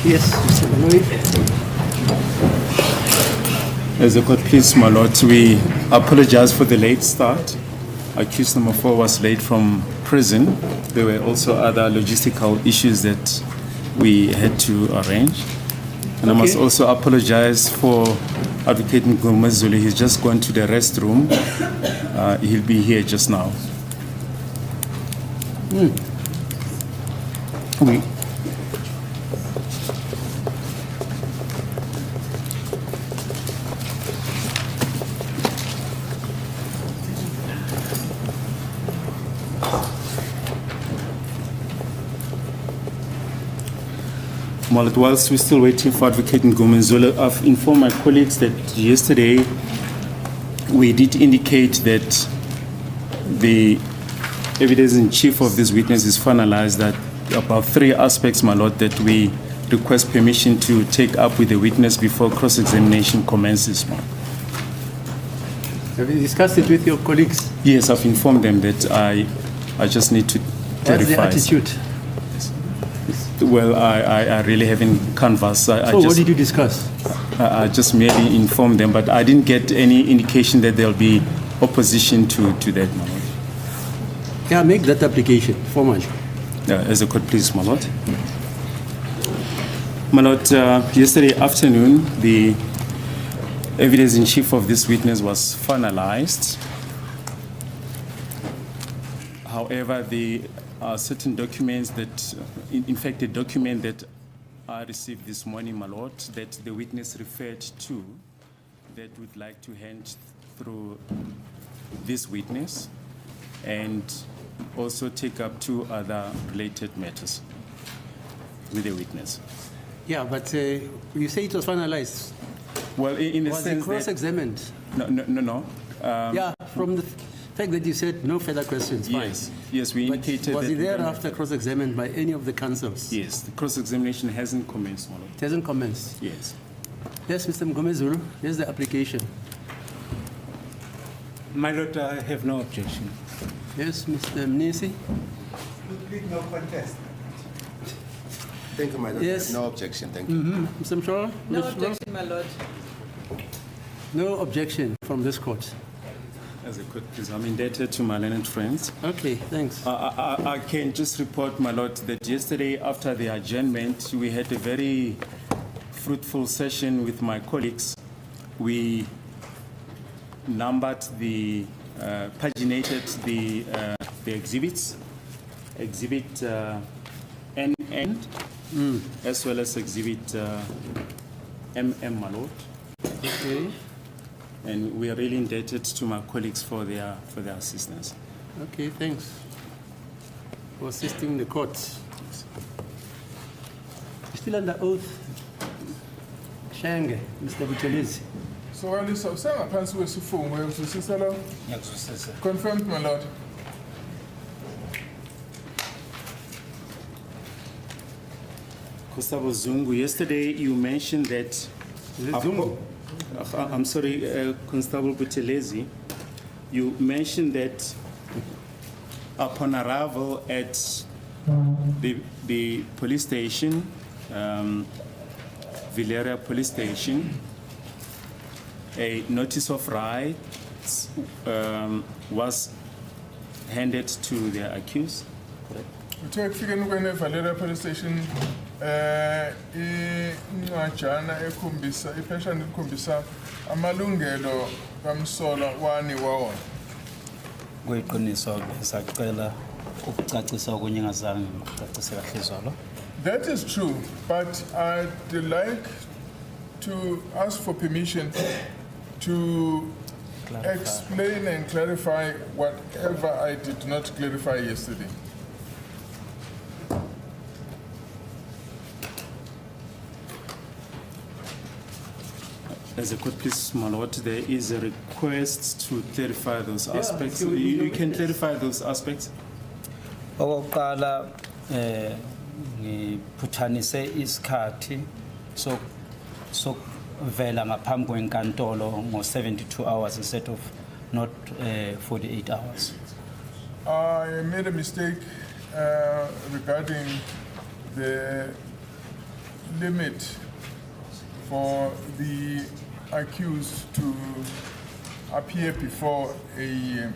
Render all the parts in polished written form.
Yes, Mr. Manoy. As a court, please, my lord, we apologize for the late start. Accused number 4 was late from prison. There were also other logistical issues that we had to arrange. And I must also apologize for Advocate Mngmezulu. He's just gone to the restroom. He'll be here just now. Whilst we're still waiting for Advocate Mngmezulu, I've informed my colleagues that yesterday we did indicate that the evidence in chief of this witness is finalized, that about 3 aspects, my lord, that we request permission to take up with the witness before cross-examination commences. Have you discussed it with your colleagues? Yes, I've informed them that I just need to What's the clarify. attitude? Well, I really haven't canvassed. What did you discuss? I just merely informed them, but I didn't get any indication that there'll be opposition to that, my lord. Yeah, make that application formally. As a court, please, my lord. My lord, yesterday afternoon, the evidence in chief of this witness was finalized. However, there are certain documents that, in fact, the document that I received this morning, my lord, that the witness referred to, that would like to hand through this witness and also take up 2 other related matters with the witness. Yeah, but you say it was finalized. Well, in the Was sense it cross-examined? that, no. Yeah, from the fact that you said no further questions, fine. Yes, we But indicated was that. it thereafter cross-examined by any of the counsels? Yes, the cross-examination hasn't commenced, my lord. It hasn't commenced. Yes. Yes, Mr. Mngmezulu, here's the application. My lord, I have no objection. Yes, Mr. Mnisi. No contest. Thank you, my lord. Yes. No objection. Thank you. Mr. Mshora? No objection, my lord. No objection from this court. As a court, please, I'm indebted to my learned friends. Okay, thanks. I can just report, my lord, that yesterday after the adjournment, we had a very fruitful session with my colleagues. We numbered paginated the exhibits, exhibit NN, as well as exhibit MM, my lord. Okay. And we are really indebted to my colleagues for their assistance. Okay, thanks for assisting the court. You're still under oath, Shange, Mr. Buthelezi. So when you say ngaphansi kwesifungo uyakuzwisisa lo? Ngiyakuzwisisa. Confirmed, my lord. Constable Zungu, yesterday you mentioned that. Is it Zungu? I'm sorry, Constable Buthelezi, you mentioned that upon arrival at the police station, Villera police station, a notice of rights was handed to the accused. Uthe kufikeni kwene Valera police station incwajana ekhombisa ipheshana elikhombisa amalungelo kamsolwa wani wawona. Kuyiqiniso besacela ukucacisa okunye engazange ngicacise kahle izolo. That is true, but I'd like to ask for permission to explain and clarify whatever I did not clarify yesterday. As a court, please, my lord, there is a request to clarify those aspects. You can clarify those aspects. Okokuqala ngiphuthanise isikhathi sokuvela ngaphambi kwenkantolo ngo-72 hours instead of not 48 hours. I made a mistake regarding the limit for the accused to appear before a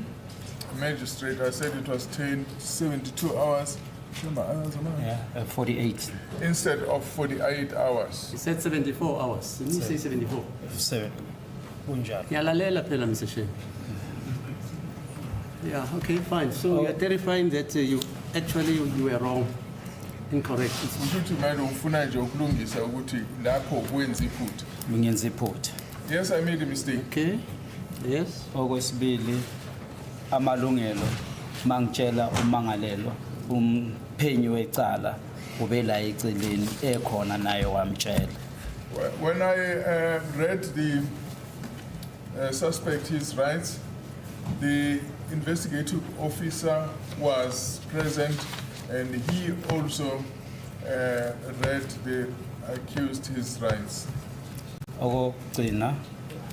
magistrate. I said it was 72 hours. Remember, hours, am I? Yeah, 48. Instead of 48 hours. He said 74 hours. Didn't you say 74? 7. Kunjalo. Ngiyalalela phela, Mr. Chair. Yeah, okay, fine. So you're terrifying that you were wrong, incorrect. Ukuthi manje ufuna nje ukulungisa ukuthi lapho kwenza iphutha. Ngenza iphutha. Yes, I made a mistake. Okay, yes. Okwesibili amalungelo mangitshela umangalelo umphenyi wecala ubela eceleni ekhona naye wamtshela. When I read the suspect his rights, the investigative officer was present and he also read the accused his rights. Okugcina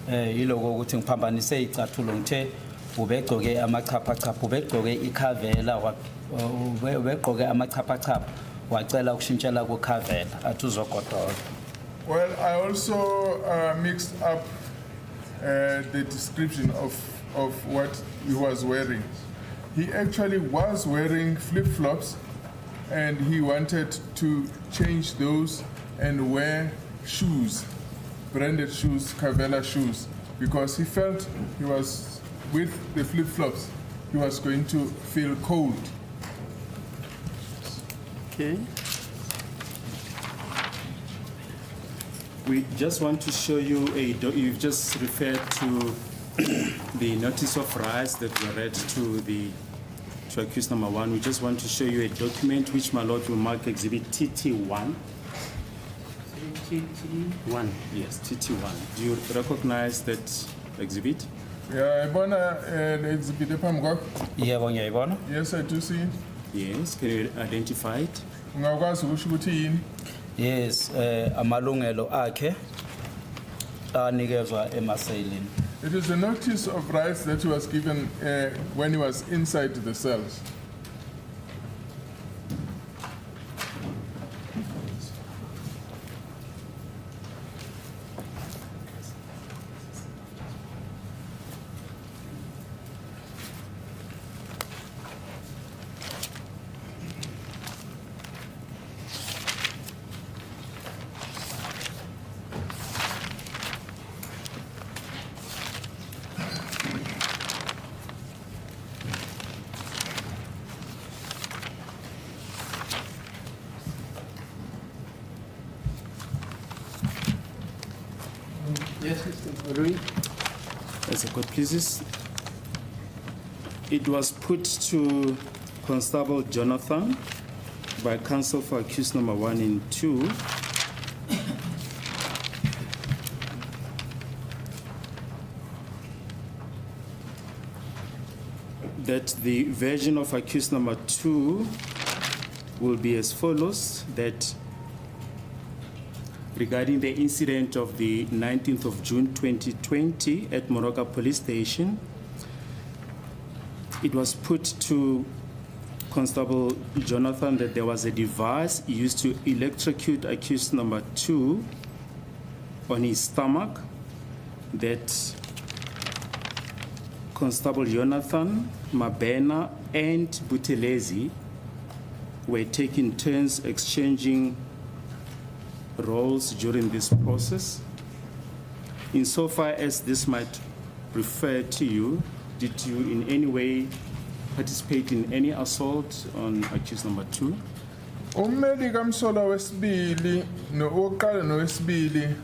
yiloko ukuthi ngiphambanise icathulo ngithe ubegcoke amachapachapha ubegcoke ikhavela ubegcoke amachapachapha wacela ukushintshela kukhavela athi uzogodola. Well, I also mixed up the description of what he was wearing. He actually was wearing flip-flops and he wanted to change those and wear shoes, branded shoes, Cavella shoes, because he felt he was, with the flip-flops, he was going to feel cold. Okay. We just want to show you you've just referred to the notice of rights that were read to accused number 1. We just want to show you a document which my lord will mark exhibit TT1. TT1. Yes, TT1. Do you recognize that exhibit? Yeah, the exhibit ephambi kwakho? Yebo ngiyayibona. Yes, I do see it. Yes, can you identify it? Ungakwazi ukusho ukuthi yini? Yes, amalungelo akhe anikezwa emaseleni. It is a notice of rights that he was given when he was inside the cells. Yes, Mr. Rui. As the court pleases. It was put to Constable Jonathan by counsel for accused number 1 and 2. That the version of accused number 2 will be as follows, that regarding the incident of the 19th of June 2020 at Moroka Police Station, it was put to Constable Jonathan that there was a device used to electrocute accused number 2 on his stomach, that Constable Jonathan, Mabena, and Butelezi were taking turns exchanging roles during this process. Insofar as this might refer to you, did you in any way participate in any assault on accused number 2? Ummeli kamsola wesibili oqala nowesibili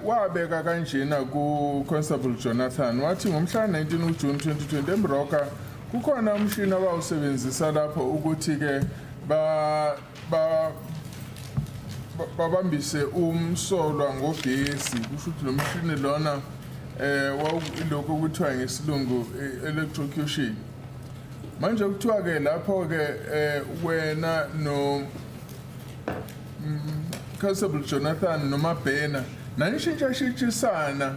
wabeka kanjena ku Constable Jonathan wathi ngomhla 19 uJune 2020 eMroka kukhona umshini abawusebenzisa lapho ukuthi ke babambise umsolwa ngogesi kusho ukuthi lo mshini lona lokho kuthiwa ngesilungu electrocution. Manje kuthiwa ke lapho ke wena no Constable Jonathan noma Bena nanishintshisana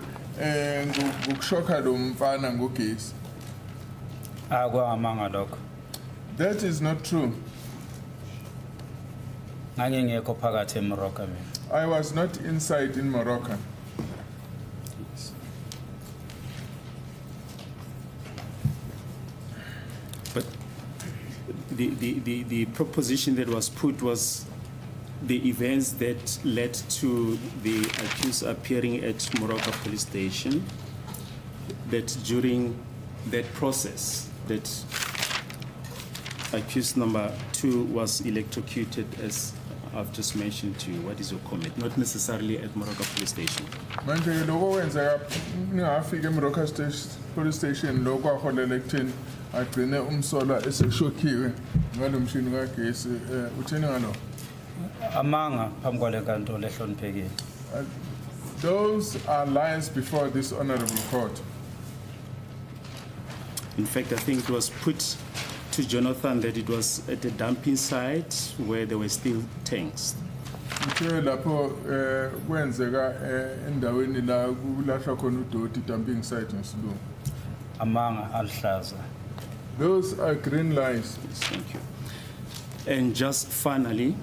ngokushokha lo mfana ngogesi. Akwangamanga lokho. That is not true. ngangingekho phakathi eMorocco mina. I was not inside in Morocco. But the proposition that was put was the events that led to the accused appearing at Morocco police station, that during that process that accused number 2 was electrocuted, as I've just mentioned to you. What is your comment? Not necessarily at Morocco police station. Manje lokho kwenzeka ningafika eMorocco police station lokho aholela ekutheni agcine umsolwa eseshokhiwe ngalo mshini kagesi uthini ngalo. Amanga phambi kwale nkantolo ehloniphekile. Those are lies before this honorable court. In fact, I think it was put to Jonathan that it was at a dumping site where there were still tanks. Uthe lapho kwenzeka endaweni la kulahla khona udoti dumping site ngesilungu. Amanga alihlaza. Those are green lies. Yes, thank you. And just finally,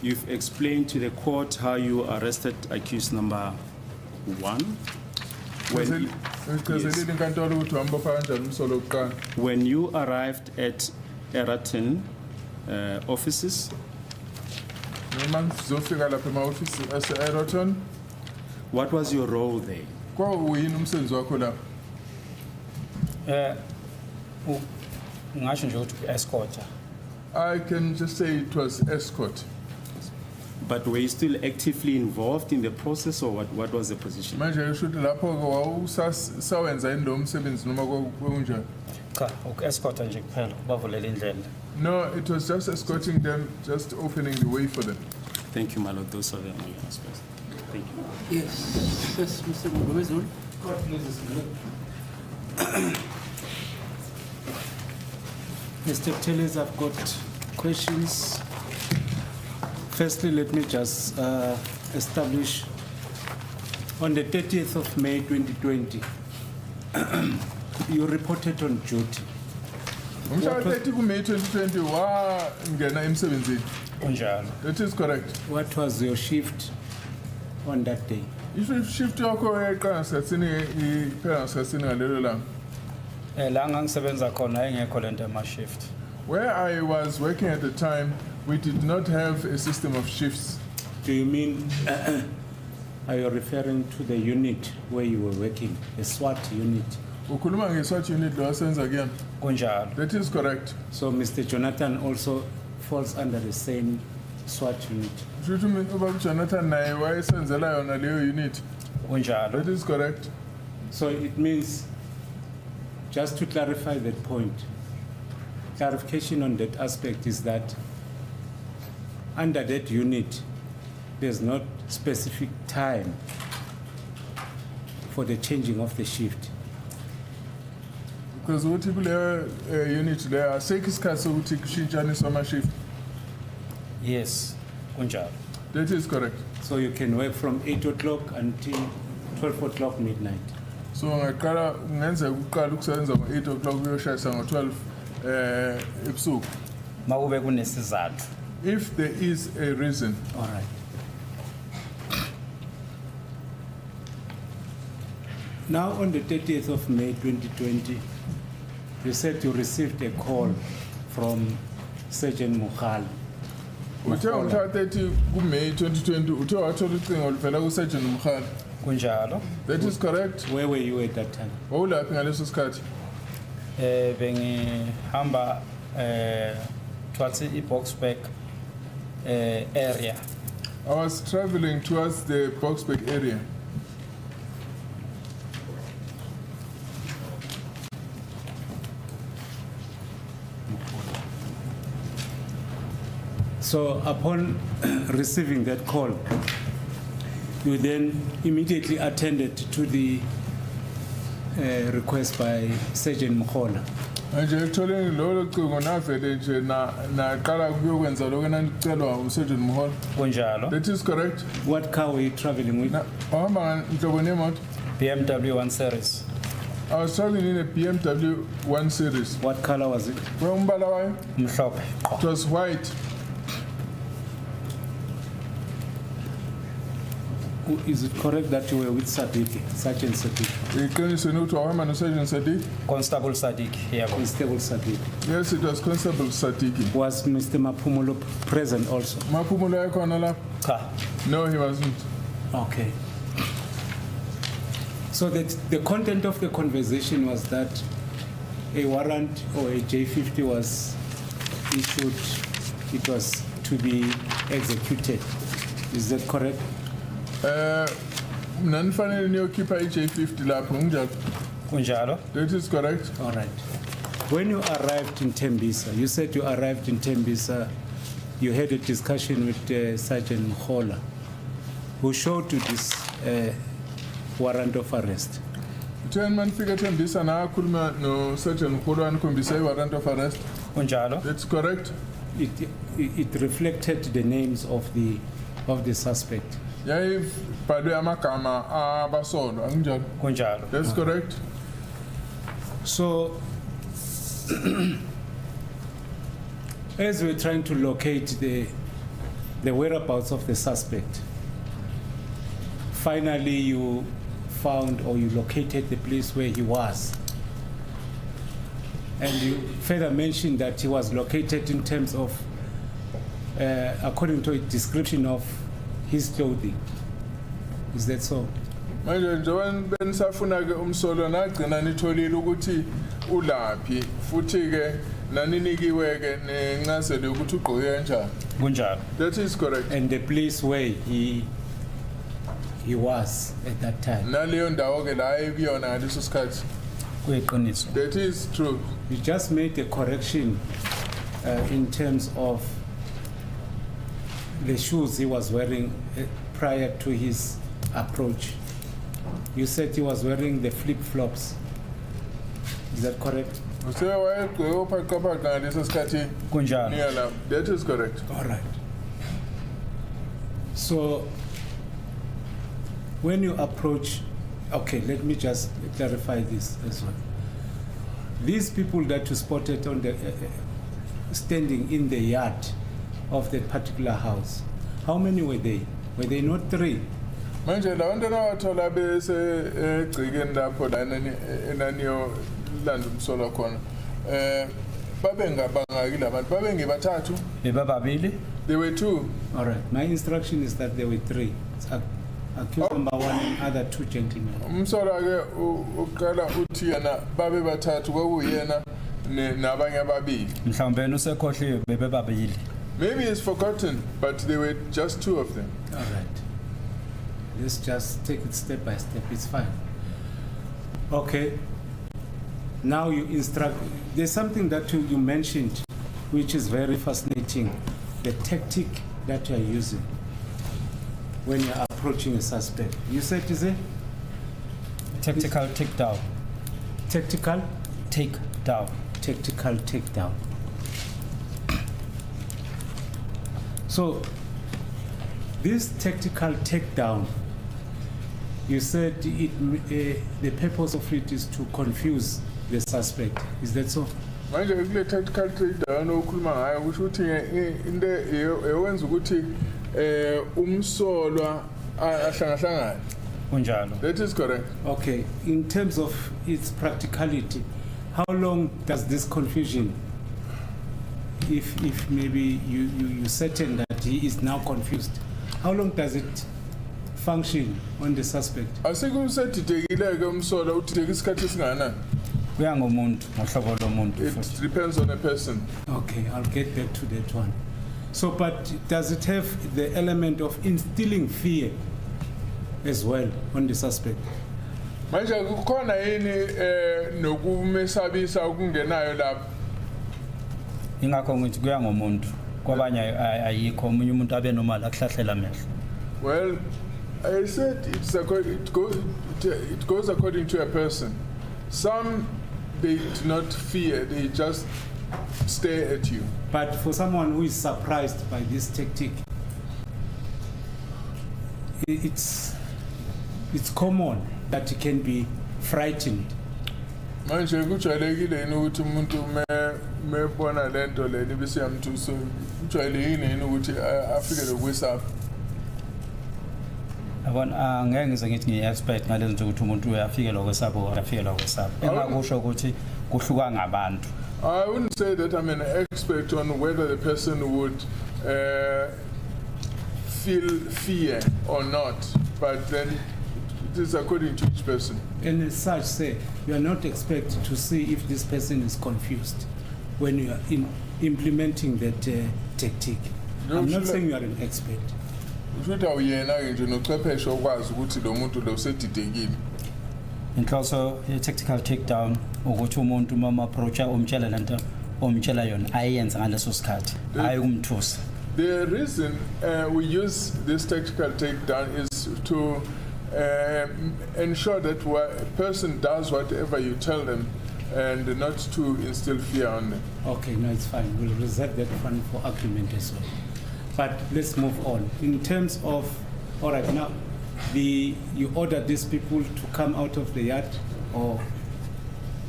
you've explained to the court how you arrested accused number 1. When, Chazelile inkantolo ukuthi wambopha kanjani umsolo wokuqala. when you arrived at Eraton offices, Noma sizofika lapha ema-office ase-Aeroton, what was your role there? kwawuyini umsebenzi wakho lapha? Ngasho nje ukuthi escorter. I can just say it was escort. But were you still actively involved in the process, or what was the position? Manje ushuthi lapho wawusawenza yini lo msebenzi noma kunjani? Cha, escorter nje kuphela bavulele indlela. No, it was just escorting them, just opening the way for them. Thank you, my lord. Those are the only aspects. Thank you. Yes, first, Mr. Mngmezulu. Mr. Tellez, I've got questions. Firstly, let me just establish on the 30th of May 2020, you reported on duty. Umhla 30 kuMay 2020 wangena emsebenzini. Kunjalo. That is correct. What was your shift on that day? Shift yakho eqala ngesikhathini iphela ngesikhathini ngalelo langa. La ngangisebenza khona engekho lento ama shift. Where I was working at the time, we did not have a system of shifts. Do you mean, are you referring to the unit where you were working, the SWAT unit? Ukhuluma nge-SWAT unit lo wasenza again. Kunjalo. That is correct. So Mr. Jonathan also falls under the same SWAT unit. Shuthi mina ubaba Jonathan naye wayesenzela yona leyo unit. Kunjalo. That is correct. So it means, just to clarify that point, clarification on that aspect is that under that unit, there's not specific time for the changing of the shift. Because ukuthi kuleyo unit leyo asekho isikhathi sokuthi kushintshaniswe ama-shift. Yes. Kunjalo. That is correct. So you can work from 8 o'clock until 12 o'clock midnight. So ngaqala ngenzeka ukuqala ukusebenza ngo-8 o'clock uyoshayisa ngo-12 ebusuku. Makube kunesizathu. If there is a reason. All right. Now on the 30th of May 2020, you said you received a call from Sergeant Mukhal. Uthe ngomhla 30 kuMay 2020 uthe wathola ucingo oluvela kuSergeant Mukhal. Kunjalo. That is correct. Where were you at that time? Wawulaphi ngaleso sikhathi? Bengihamba towards iBoxback area. I was traveling towards the Boxback area. So upon receiving that call, you then immediately attended to the request by Sergeant Mukhola. Manje ekutholeni lolo cingo navele nje naqala kuyokwenza lokho enandicelwa uSergeant Mukholo. Kunjalo. That is correct. What car were you traveling with? Wahamba nhloboni yemoto? BMW 1 Series. I was traveling in a BMW 1 Series. What color was it? Where umbala wayo? Mhlophe. It was white. Is it correct that you were with Sadiq, Sergeant Sadiq, Iqiniso ukuthi wahamba noSergeant Sadiq? Constable Sadiq here. Constable Sadiq? Yes, it was Constable Sadiq. Was Mr. Mapumulo present also? Maphumulo ayakhona lapho? Cha. No, he wasn't. Okay. So that the content of the conversation was that a warrant or a J50 was issued, it was to be executed. Is that correct? Nanifanele niyokhipha i-J50 lapho nginjalo. Kunjalo. That is correct. All right. When you arrived in Tembisa, you said you arrived in Tembisa, you had a discussion with Sergeant Mngmezulu, who showed you this warrant of arrest. Uthe manifika eThembisa nakhuluma noSergeant Mngmezulu anikhombisa i-warrant of arrest. Kunjalo. That's correct. It reflected the names of the suspect. Yayibhalwe amagama abasolwa anginjalo. Kunjalo. That's correct. So, as we're trying to locate the whereabouts of the suspect, finally you found or you located the place where he was. And you further mentioned that he was located in terms of, according to a description of his clothing. Is that so? Manje njengoba benisafuna ke umsolo nagcina nitholile ukuthi ulaphi futhi ke naninikiwe ke nencazelo yokuthi ugqoke kanjani. Kunjalo. That is correct. And the place where he was at that time. Naleyo ndawo ke la ekuyona ngaleso sikhathi. Kuyiqiniso. That is true. You just made a correction in terms of the shoes he was wearing prior to his approach. You said he was wearing the flip-flops. Is that correct? Use wayegqoke ophaqaphaqa ngaleso sikhathi. Kunjalo. Niya la. That is correct. All right. So, when you approach, okay, let me just clarify this as well. These people that you spotted on the standing in the yard of that particular house, how many were they? Were they not 3? Manje la bantu nawathola bese egcikeni lapho la enaniyo landa umsolo khona. Babe ngabangaki labantu? Babe ngebathathu? Bebababili. There were 2. All right. My instruction is that there were 3. Accused number 1 and other 2 gentlemen. Umsolo ke uqala uthi yana babe bathathu kwakuyena nabanye ababili. Mhlawumbe usekhohliwe bebababili. Maybe it's forgotten, but there were just 2 of them. All right. Let's just take it step by step. It's fine. Okay. Now you instruct. There's something that you mentioned, which is very fascinating. The tactic that you are using when you're approaching a suspect. You said, is it? Tactical takedown. Tactical? Takedown. Tactical takedown. So, this tactical takedown, you said the purpose of it is to confuse the suspect. Is that so? Manje kule tactical takedown okhuluma ngayo kusho ukuthi into ewenza ukuthi umsolwa ahlangahlangane. Kunjalo. That is correct. Okay. In terms of its practicality, how long does this confusion, if maybe you certain that he is now confused, how long does it function on the suspect? Asikusedidekile ke umsolwa udideka isikhathi esingakanani. Kuya ngomuntu, ngohlobo lomuntu. It depends on a person. Okay, I'll get back to that one. So, but does it have the element of instilling fear as well on the suspect? Manje kukhona yini nokumesabisa okungenayo lapho? Ingakho ngithi kuya ngomuntu. Kwabanye ayikho omunye umuntu abe normal akuhlahlela amehlo. Well, I said it goes according to a person. Some they do not fear, they just stare at you. But for someone who is surprised by this tactic, it's common that he can be frightened. Manje kujwayelekile yini ukuthi umuntu mebona lento leni bese yamthusa kujwayelekile yini ukuthi afike lokwesapha Yabona ngeke ngize ngithi ngi-expert ngalezi zinto ukuthi umuntu uyafike lokwesapha or afike lokwesapha. Engakusho ukuthi kuhluka ngabantu. I wouldn't say that I'm an expert on whether the person would feel fear or not, but then it is according to each person. And as such, say, you are not expected to see if this person is confused when you are implementing that tactic. I'm not saying you are an expert. Ushuthi awuyena nje nochwepheshe okwazi ukuthi lo muntu lo usedidekile. Inhloso ye-tactical takedown ukuthi umuntu mama approacha umtshela lento omtshela yona ayenza ngaleso sikhathi hayi ukumthusa. The reason we use this tactical takedown is to ensure that a person does whatever you tell them and not to instill fear on them. Okay, no, it's fine. We'll reserve that one for argument as well. But let's move on. In terms of, all right, now, you ordered these people to come out of the yard, or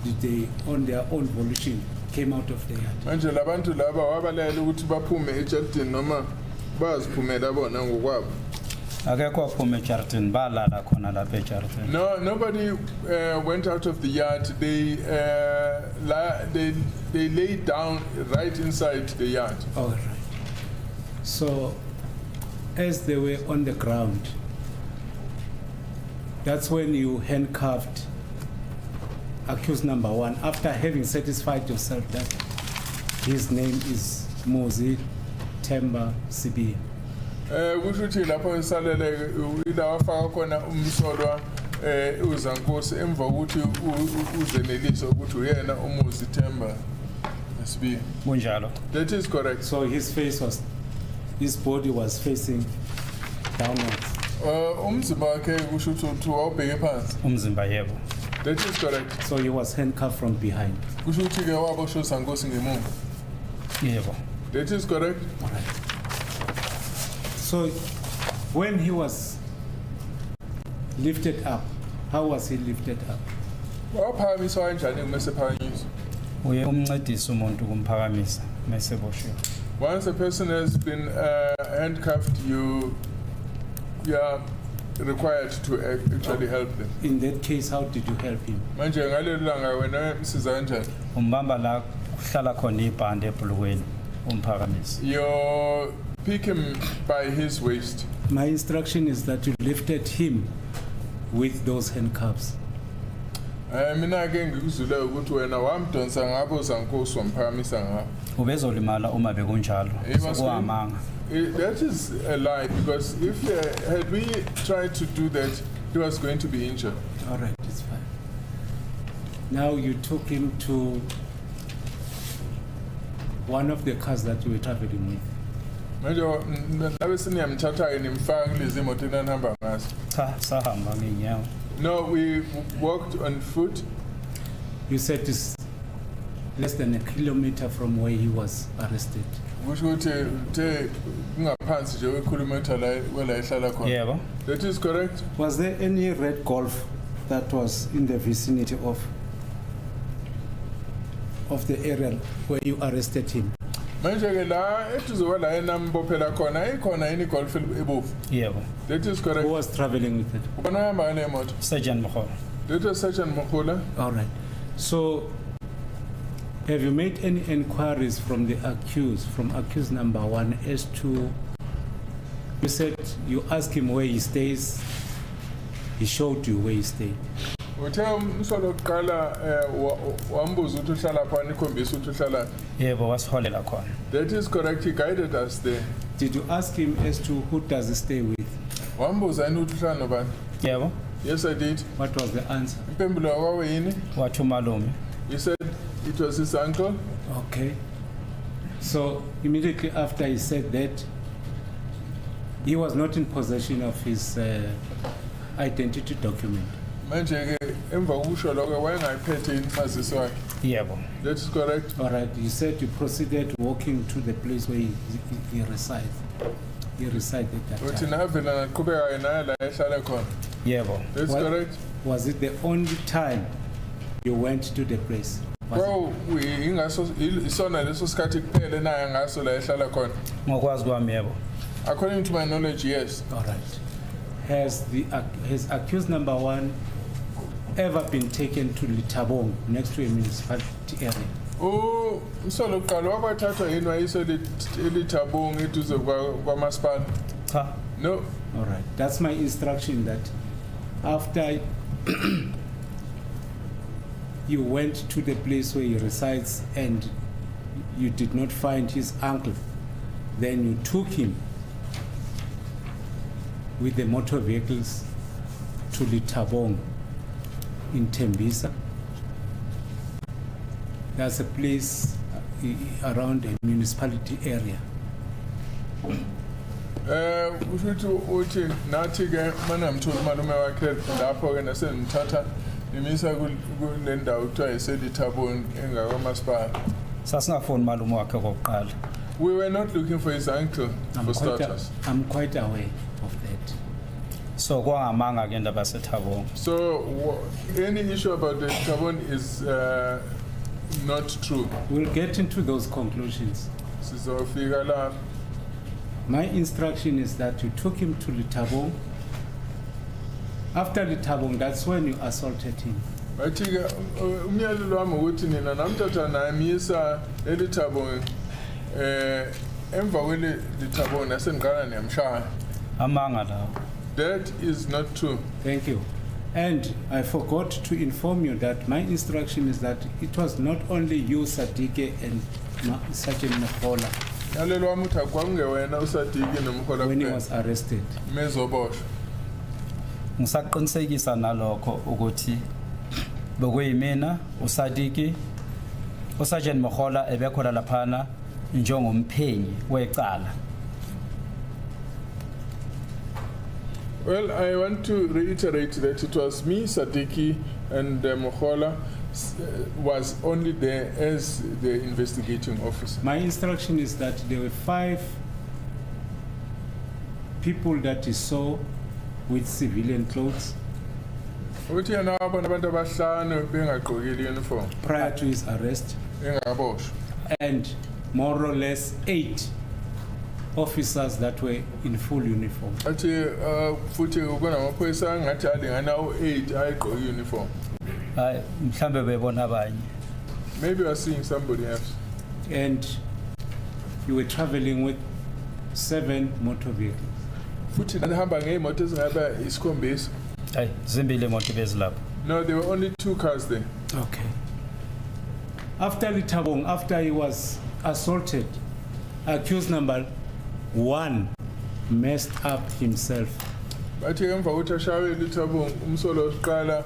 did they, on their own volition, came out of the yard? Manje labantu laba wabalela ukuthi baphume ejarden noma baziphumela bona ngokwabo. Akekho aphume ejarden balala khona lapha ejarden. No, nobody went out of the yard. They laid down right inside the yard. All right. So, as they were on the ground, that's when you handcuffed accused number 1 after having satisfied yourself that his name is Mngmezulu Temba Sibiya. Kushuthi lapho isalele ila wafaka khona umsolwa uZankosi emva ukuthi uzenelise ukuthi uyena uMngmezulu Temba Sibiya. Kunjalo. That is correct. So his body was facing downwards. Umzimba wakhe kushuthi wawubheke phansi. Umzimba yebo. That is correct. So he was handcuffed from behind. Kushuthi ke waboshwa uZankosi ngemuva. Yebo. That is correct. All right. So when he was lifted up, how was he lifted up? Waphakamiswa kanjani kumese phakanyiswa? Uye umncedisa umuntu kumphakamisa mase boshiwe. Once a person has been handcuffed, you are required to actually help them. In that case, how did you help him? Manje ngalelo langa wena msiza kanjani? Umbamba la kuhlala khona ibhande ebhulukweni umphakamisa. You pick him by his waist. My instruction is that you lifted him with those handcuffs. Mina ke ngikuzule ukuthi wena wamdonsa ngabo uZankosi wamphakamisa ngabo. Ubezolimala uma bekunjalo. Sokuhamanga. That is a lie, because if had we tried to do that, he was going to be injured. All right, it's fine. Now you took him to one of the cars that you were traveling with. Manje labe siniyamthatha ke nimfaka kulezi imoto enihamba ngazo. Cha sahamba ngenyawo. No, we walked on foot. You said it's less than a kilometer from where he was arrested. Kusho ukuthi the ngaphansi nje kwekilometer la wela ehlala khona. Yebo. That is correct. Was there any red Golf that was in the vicinity of the area where you arrested him? Manje ke la etuzo la enambophela khona ikhona yini Golf ebovu. Yebo. That is correct. Who was traveling with it? Bona hamba ngale moto. Sergeant Mkholo. That was Sergeant Mngmezulu. All right. So, have you made any inquiries from the accused, from accused number 1, as to, you said you asked him where he stays, he showed you where he stayed. Uthe umsolo qala wambuza ukuthi uhlala phana ikhombisa ukuthi uhlala. Yebo wasiholela khona. That is correct, he guided us there. Did you ask him as to who does he stay with? Wambuza yini ukuthi uhlala nobani? Yebo. Yes, I did. What was the answer? Impembulo yakho yini? Wathi umalume. He said it was his uncle. Okay. So immediately after he said that, he was not in possession of his identity document. Manje ke emva kokusho lokho wayengayiphethe imfazisi wakhe. Yebo. That is correct. All right. You said you proceeded walking to the place where he resides. He resided at that Uthi time. navela naqhubeka yena la ehlala khona. Yebo. That's What- correct. Was it the only time you went to the place. Was Well, isona leso sikhathi kuphela naye ngaso la ehlala khona. ngokwazi kwami yebo According to my knowledge, yes. All right. Has accused number 1 ever been taken to Litabong next to a municipality area? Umsolo kuqala wabathathwa yini wayise eLithabong eduze kwamasipala? cha No. All right. That's my instruction that after you went to the place where he resides and you did not find his uncle, then you took him with the motor vehicles to Litabong in Tembisa. That's a place around a municipality area. Ushuthi uthi nathi ke mana mtholi malume wakhe lapho ke nasenithatha imisa kule ndawo kuthiwa eseLithabong engakwamasipala. sasingafuni malume wakhe kokuqala We were not looking for his uncle for starters. I'm quite aware of that. so kwangamanga ke indaba yaseThabong So any issue about the Litabong is not true. We'll get into those conclusions. Sizofika lapho. My instruction is that you took him to Litabong. After Litabong, that's when you assaulted him. Bathi ke umyalelo wami ukuthi nina namthatha naye misa eLithabong emva kweLithabong nasengiqala niyamshaya. amanga lawo That is not true. Thank you. And I forgot to inform you that my instruction is that it was not only you, Sadike, and Sergeant Mokhola Yalelo wami uthi kwakungewena uSadiki nomhola when he kuphela was arrested. mezoboshwa. ngisaqinisekisa nalokho ukuthi bekuyimina uSadiki uSergeant Mokhola ebekhona laphana njengomphenyi wecala Well, I want to reiterate that it was me, Sadiki, and Mokhola was only there as the investigating officer. My instruction is that there were 5 people that he saw with civilian clothes Uthi yena wabona abantu abahlanu bengagqokile uniform prior to his arrest, engaboshwa. and more or less 8 officers that were in full uniform. Athi futhi kunamaphoyisa angathi alingana u8 ayigqoke uniform. hayi mhlambe bebona abanye Maybe you are seeing somebody else. And you were traveling with 7 motor vehicles. Futhi nihamba ngeemoto ezingaba isikhombisa. hayi zimbili imoto bezilapho No, there were only 2 cars there. Okay. After Litabong, after he was assaulted, accused number 1 messed up himself. Bathi emva kokuthi ashawe eLithabong umsolo oqala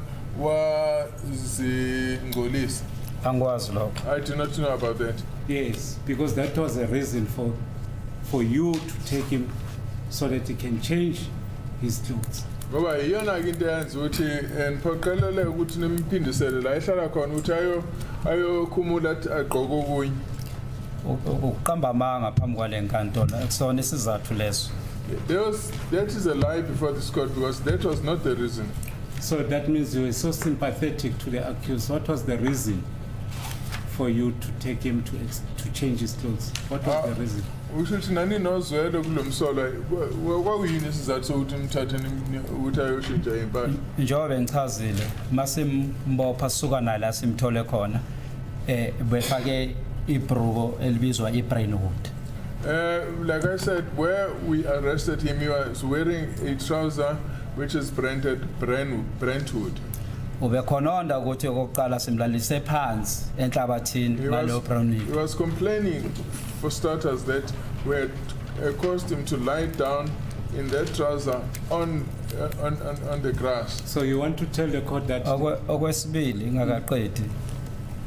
wazingcolisa. angikwazi lokho I do not know about that. Yes, because that was a reason for you to take him so that he can change his clothes. Ngoba iyona ke into eyenza ukuthi niphoqelele ukuthi nimphindisele la ehlala khona ukuthi ayokhumula athi agqoke okunye. ukuqamba amanga phambi kwale nkantolo akusona isizathu leso That is a lie before this court because that was not the reason. So that means you were so sympathetic to the accused. What was the reason for you to take him to change his clothes? What was the reason? Ushuthi nani nozwelo kulomsolo kwakuyini isizathu sokuthi nimthathe ukuthi ayoshintsha impahla. njengoba bengichazile masimbopha suka nala simthole khona befake ibruko elibizwa ibrainwood Like I said, where we arrested him, he was wearing a trouser which is branded Brentwood. ubekhononda ukuthi okokuqala simlalise phansi enhlabathini He ngalo brownwood was complaining, for starters, that we had caused him to lie down in that trouser on the grass. So you want to tell the court that okwesibili ngakaqedi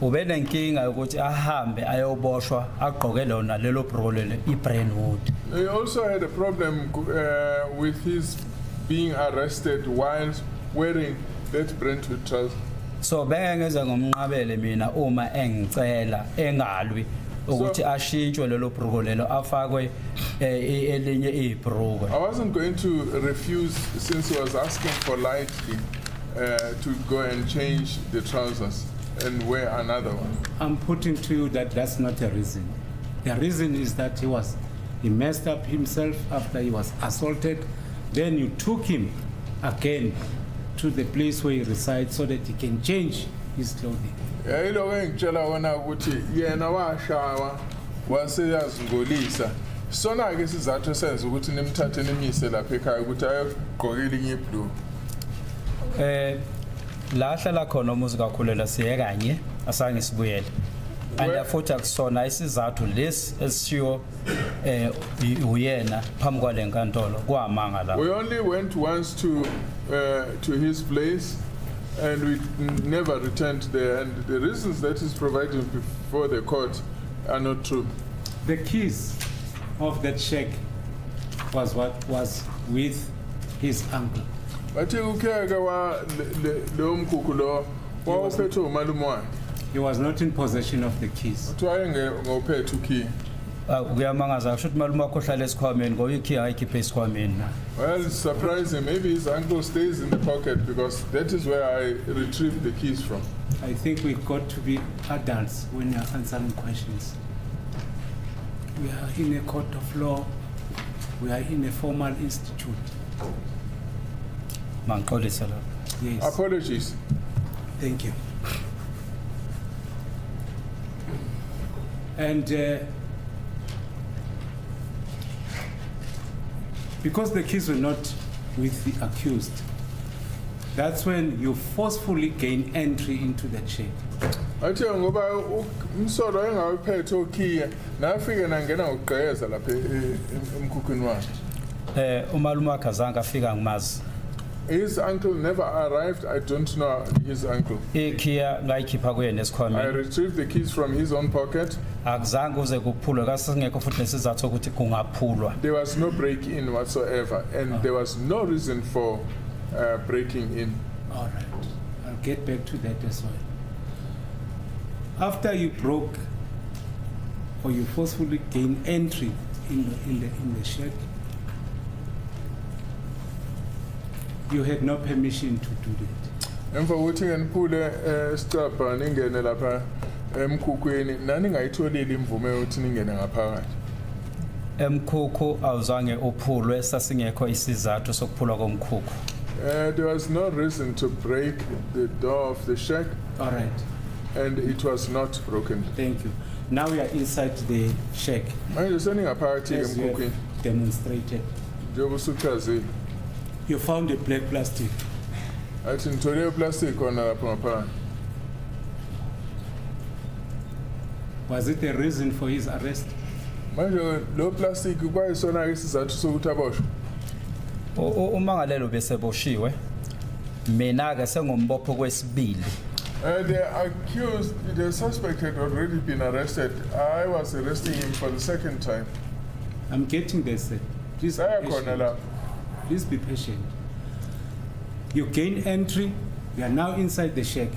ubenenkinga ukuthi ahambe ayoboshwa agqoke lona lelo bro lele ibrainwood He also had a problem with his being arrested while wearing that Brentwood trouser. so bengengeza ngomnqabele mina uma engicela engalwi ukuthi ashintshwe lelo bro lelo afakwe elinye ibruko I wasn't going to refuse since he was asking politely to go and change the trousers. and wear another one. I'm putting to you that that's not a reason. The reason is that he messed up himself after he was assaulted. Then you took him again to the place where he resides so that he can change his clothing. Yayilo engitshela wona ukuthi yena washawa waseyazingolisa. Sona ke sizathu senza ukuthi nimthathe nimise lapha ekhaya ukuthi ayogqokela inye blue. La hlala khona umuzi kakhulela siye kanye asange sibuyele. And futhi akusona isizathu lesi esishiwo uyena phambi kwale nkantolo kwamanga la. We only went once to his place and we never returned there, and the reasons that is provided before the court are not true. The keys of that shack was what was with his uncle. But ukeke wa lo mkhukhu lo wawuphethe umalume wakhe. He was not in possession of the keys. Uthiwa ngophethe ukey. Kuyamangaza kusho ukuthi malume wakho hlala esikhwameni ngoba ikey ayikhiphe esikhwameni. Well, it's surprising. Maybe his uncle stays in the pocket because that is where I retrieved the keys from. I think we've got to be adults when you're answering questions. We are in a court of law. We are in a formal institute. Mangixolisa la. Yes. Apologies. Thank you. And because the keys were not with the accused, that's when you forcefully gain entry into the shack. Athi ngoba umsolo engawuphethe ukey nafike nangena ngogqeza lapha emkhukhwini wakhe. Umalume wakhe azange afika ngimazi. His uncle never arrived. I don't know his uncle. Ikey ngayikhipha kuyena I esikhwameni. retrieved the keys from his own pocket. Akuzange uze kuphulwe kasingekho futhi nesizathu ukuthi kungaphulwa. There was no break-in whatsoever, and there was no reason for breaking in. All right, I'll get back to that as well. After you broke or you forcefully gained entry in the shack, you had no permission to do that. Emva kokuthi ngeniphule isicabha ningene lapha emkhukhweni naningayitholile imvume yokuthi ningene ngaphakathi. Emkhukhu awuzange uphulwe sasingekho isizathu sokuphulwa komkhukhu. There was no reason to break the door of the shack. All right. And it was not broken. Thank you. Now we are inside the shack. Manje seningaphakathi As you have emkhukhweni. demonstrated. Njengoba usuchazile. You found a black plastic. Athi ngithole plastic khona lapha ngaphakathi. Was it a reason for his arrest? Manje lo plastic kwayisona ke isizathu sokuthi aboshwe. Umangalelo bese boshiwe. Mina ke sengombopho kwesibili. The accused, the suspect had already been arrested. I was arresting him for the second time. I'm getting this. Please be patient. Please be patient. You gain entry. You are now inside the shack.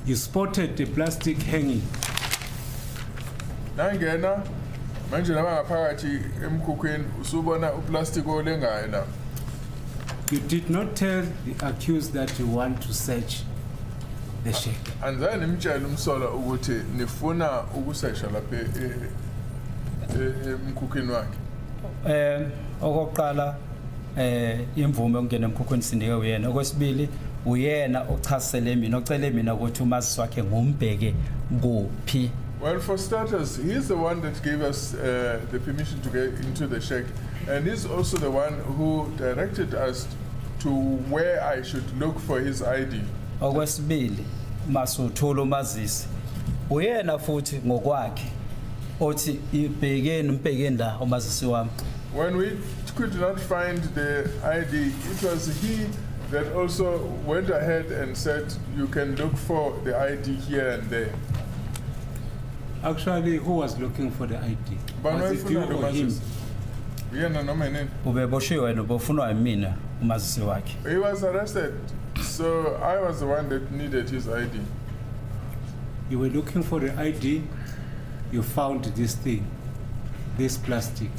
You spotted the plastic hanging. Nangena manje laba ngaphakathi emkhukhweni usubona uplastic olengayo la. You did not tell the accused that you want to search the shack. Anzange nimtshela umsolo ukuthi nifuna ukusesha lapha emkhukhweni wakhe. Okokuqala imvume ukungena emkhukhweni sindike uyena. Okwesibili uyena ochasele mina ocele mina ukuthi umazisi wakhe ngumbheke kuphi. Well, for starters, he's the one that gave us the permission to get into the shack, and he's also the one who directed us to where I should look for his ID. Okwesibili masuthola umazisi uyena futhi ngokwakhe othi ibhekeni umbhekeni la umazisi wami. When we could not find the ID, it was he that also went ahead and said you can look for the ID here and there. Actually, who was looking for the ID? Was it you or him? Ubeboshiwe nobofunwa yimina umazisi wakhe. He was arrested, so I was the one that needed his ID. You were looking for the ID, you found this thing, this plastic.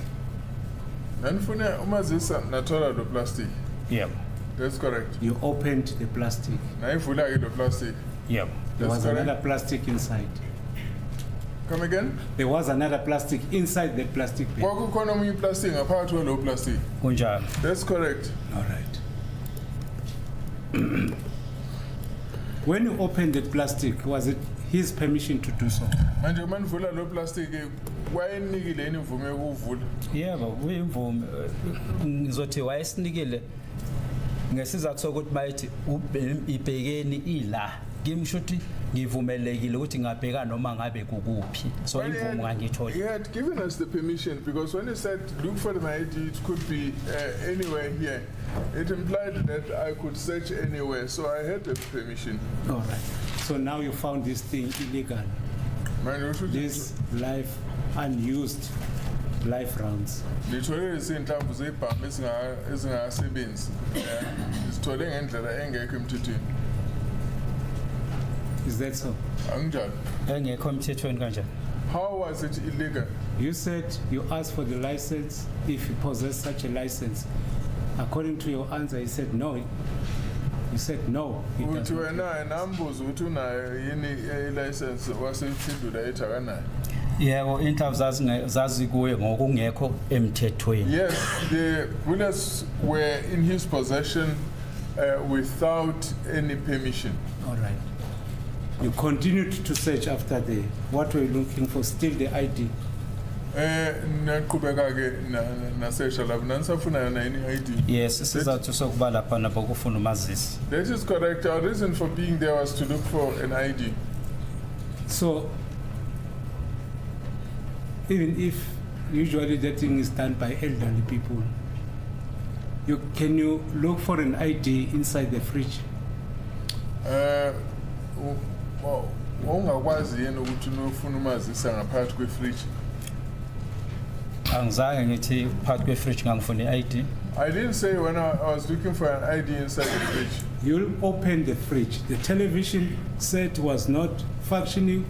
Nanifune umazisi nathola lo plastic. Yep. That's correct. You opened the plastic. Nayivula ke lo plastic. Yep. There was That's correct. another plastic inside. Come again? There was another plastic inside that plastic bag. Kwakukhona omunye plastic ngaphakathi kwalo plastic. kunjalo. That's correct. All right. When you opened that plastic, was it his permission to do so? Manje uma nivula lo plastic wayenikile yini imvume yokuvula? Yebo, kuyimvume ngizothi wayesinikile ngesizathu sokuthi bayithi ibhekeni ila. Ngisho ukuthi ngivumelekile ukuthi ngabheka noma ngabe kukuphi. So imvume ngangithola. He had given us the permission because when he said look for an ID, it could be anywhere here. It implied that I could search anywhere, so I had the permission. All right. So now you found this thing illegal. Manje usho ukuthi This life unused life rounds. ngithole izinhlamvu zebhamu ezingasebenzi. Isithole ngendlela engekho emthethweni. Is that so? Anginjalo. Engekho emthethweni kanjani. How was it illegal? You said you asked for the license if you possess such a license. According to your answer, you said no. You said no. it Uthi doesn't. wena nambuzo ukuthi unayo yini i-license wasephendula ethi akanayo. Yebo, inhlamvu zazikuye ngokungekho emthethweni. Yes, the bullets were in his possession without any permission. All right. You continued to search after what were you looking for? Still the ID. Naqhubeka ke na-search lapho nanisafuna yona yini i-ID. Yes, isizathu sokuba lapha nabo kufuna umazisi. That is correct. Our reason for being there was to look for an ID. So, even if usually that thing is done by elderly people, can you look for an ID inside the fridge? Ungakwazi yini ukuthi unofuna umazisa ngaphakathi kwe-fridge? Angizange ngithi phakathi kwe-fridge ngangifuna i-ID. I didn't say when I was looking for an ID inside the fridge. You'll open the fridge. The television set was not functioning.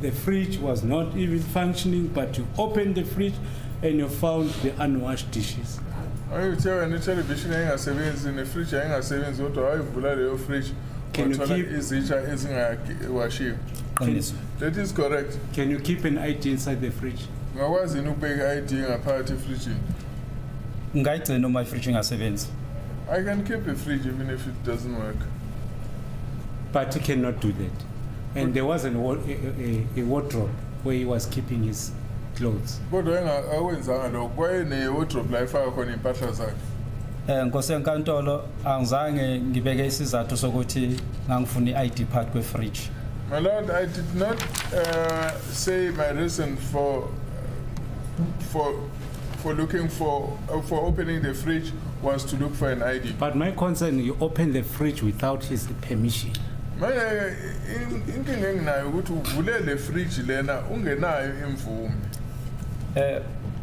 The fridge was not even functioning, but you opened the fridge and you found the unwashed dishes. Ayuthe wena i-television yayingasebenzi ne-fridge yayingasebenzi kodwa wayivula leyo fridge Can you wathola keep- izitsha ezingawashiwe. Qiniso. That is correct. Can you keep an ID inside the fridge? Ungakwazi yini ukubeka i-ID ngaphakathi efrijini? Ngayigcina uma i-fridge ingasebenzi. I can keep a fridge even if it doesn't work. But he cannot do that. And there was a wardrobe where he was keeping his clothes. Kodwa awenzanga lokho kwayene-wardrobe la efaka khona iy'mpahla zakhe. Nkosi yenkantolo angizange ngibeke isizathu sokuthi ngangifuna i-ID phakathi kwe-fridge. My Lord, I did not say my reason for looking for opening the fridge was to look for an ID. But my concern, you opened the fridge without his permission. Manje inkinga enginayo ukuthi uvule le fridge lena ungenayo imvume.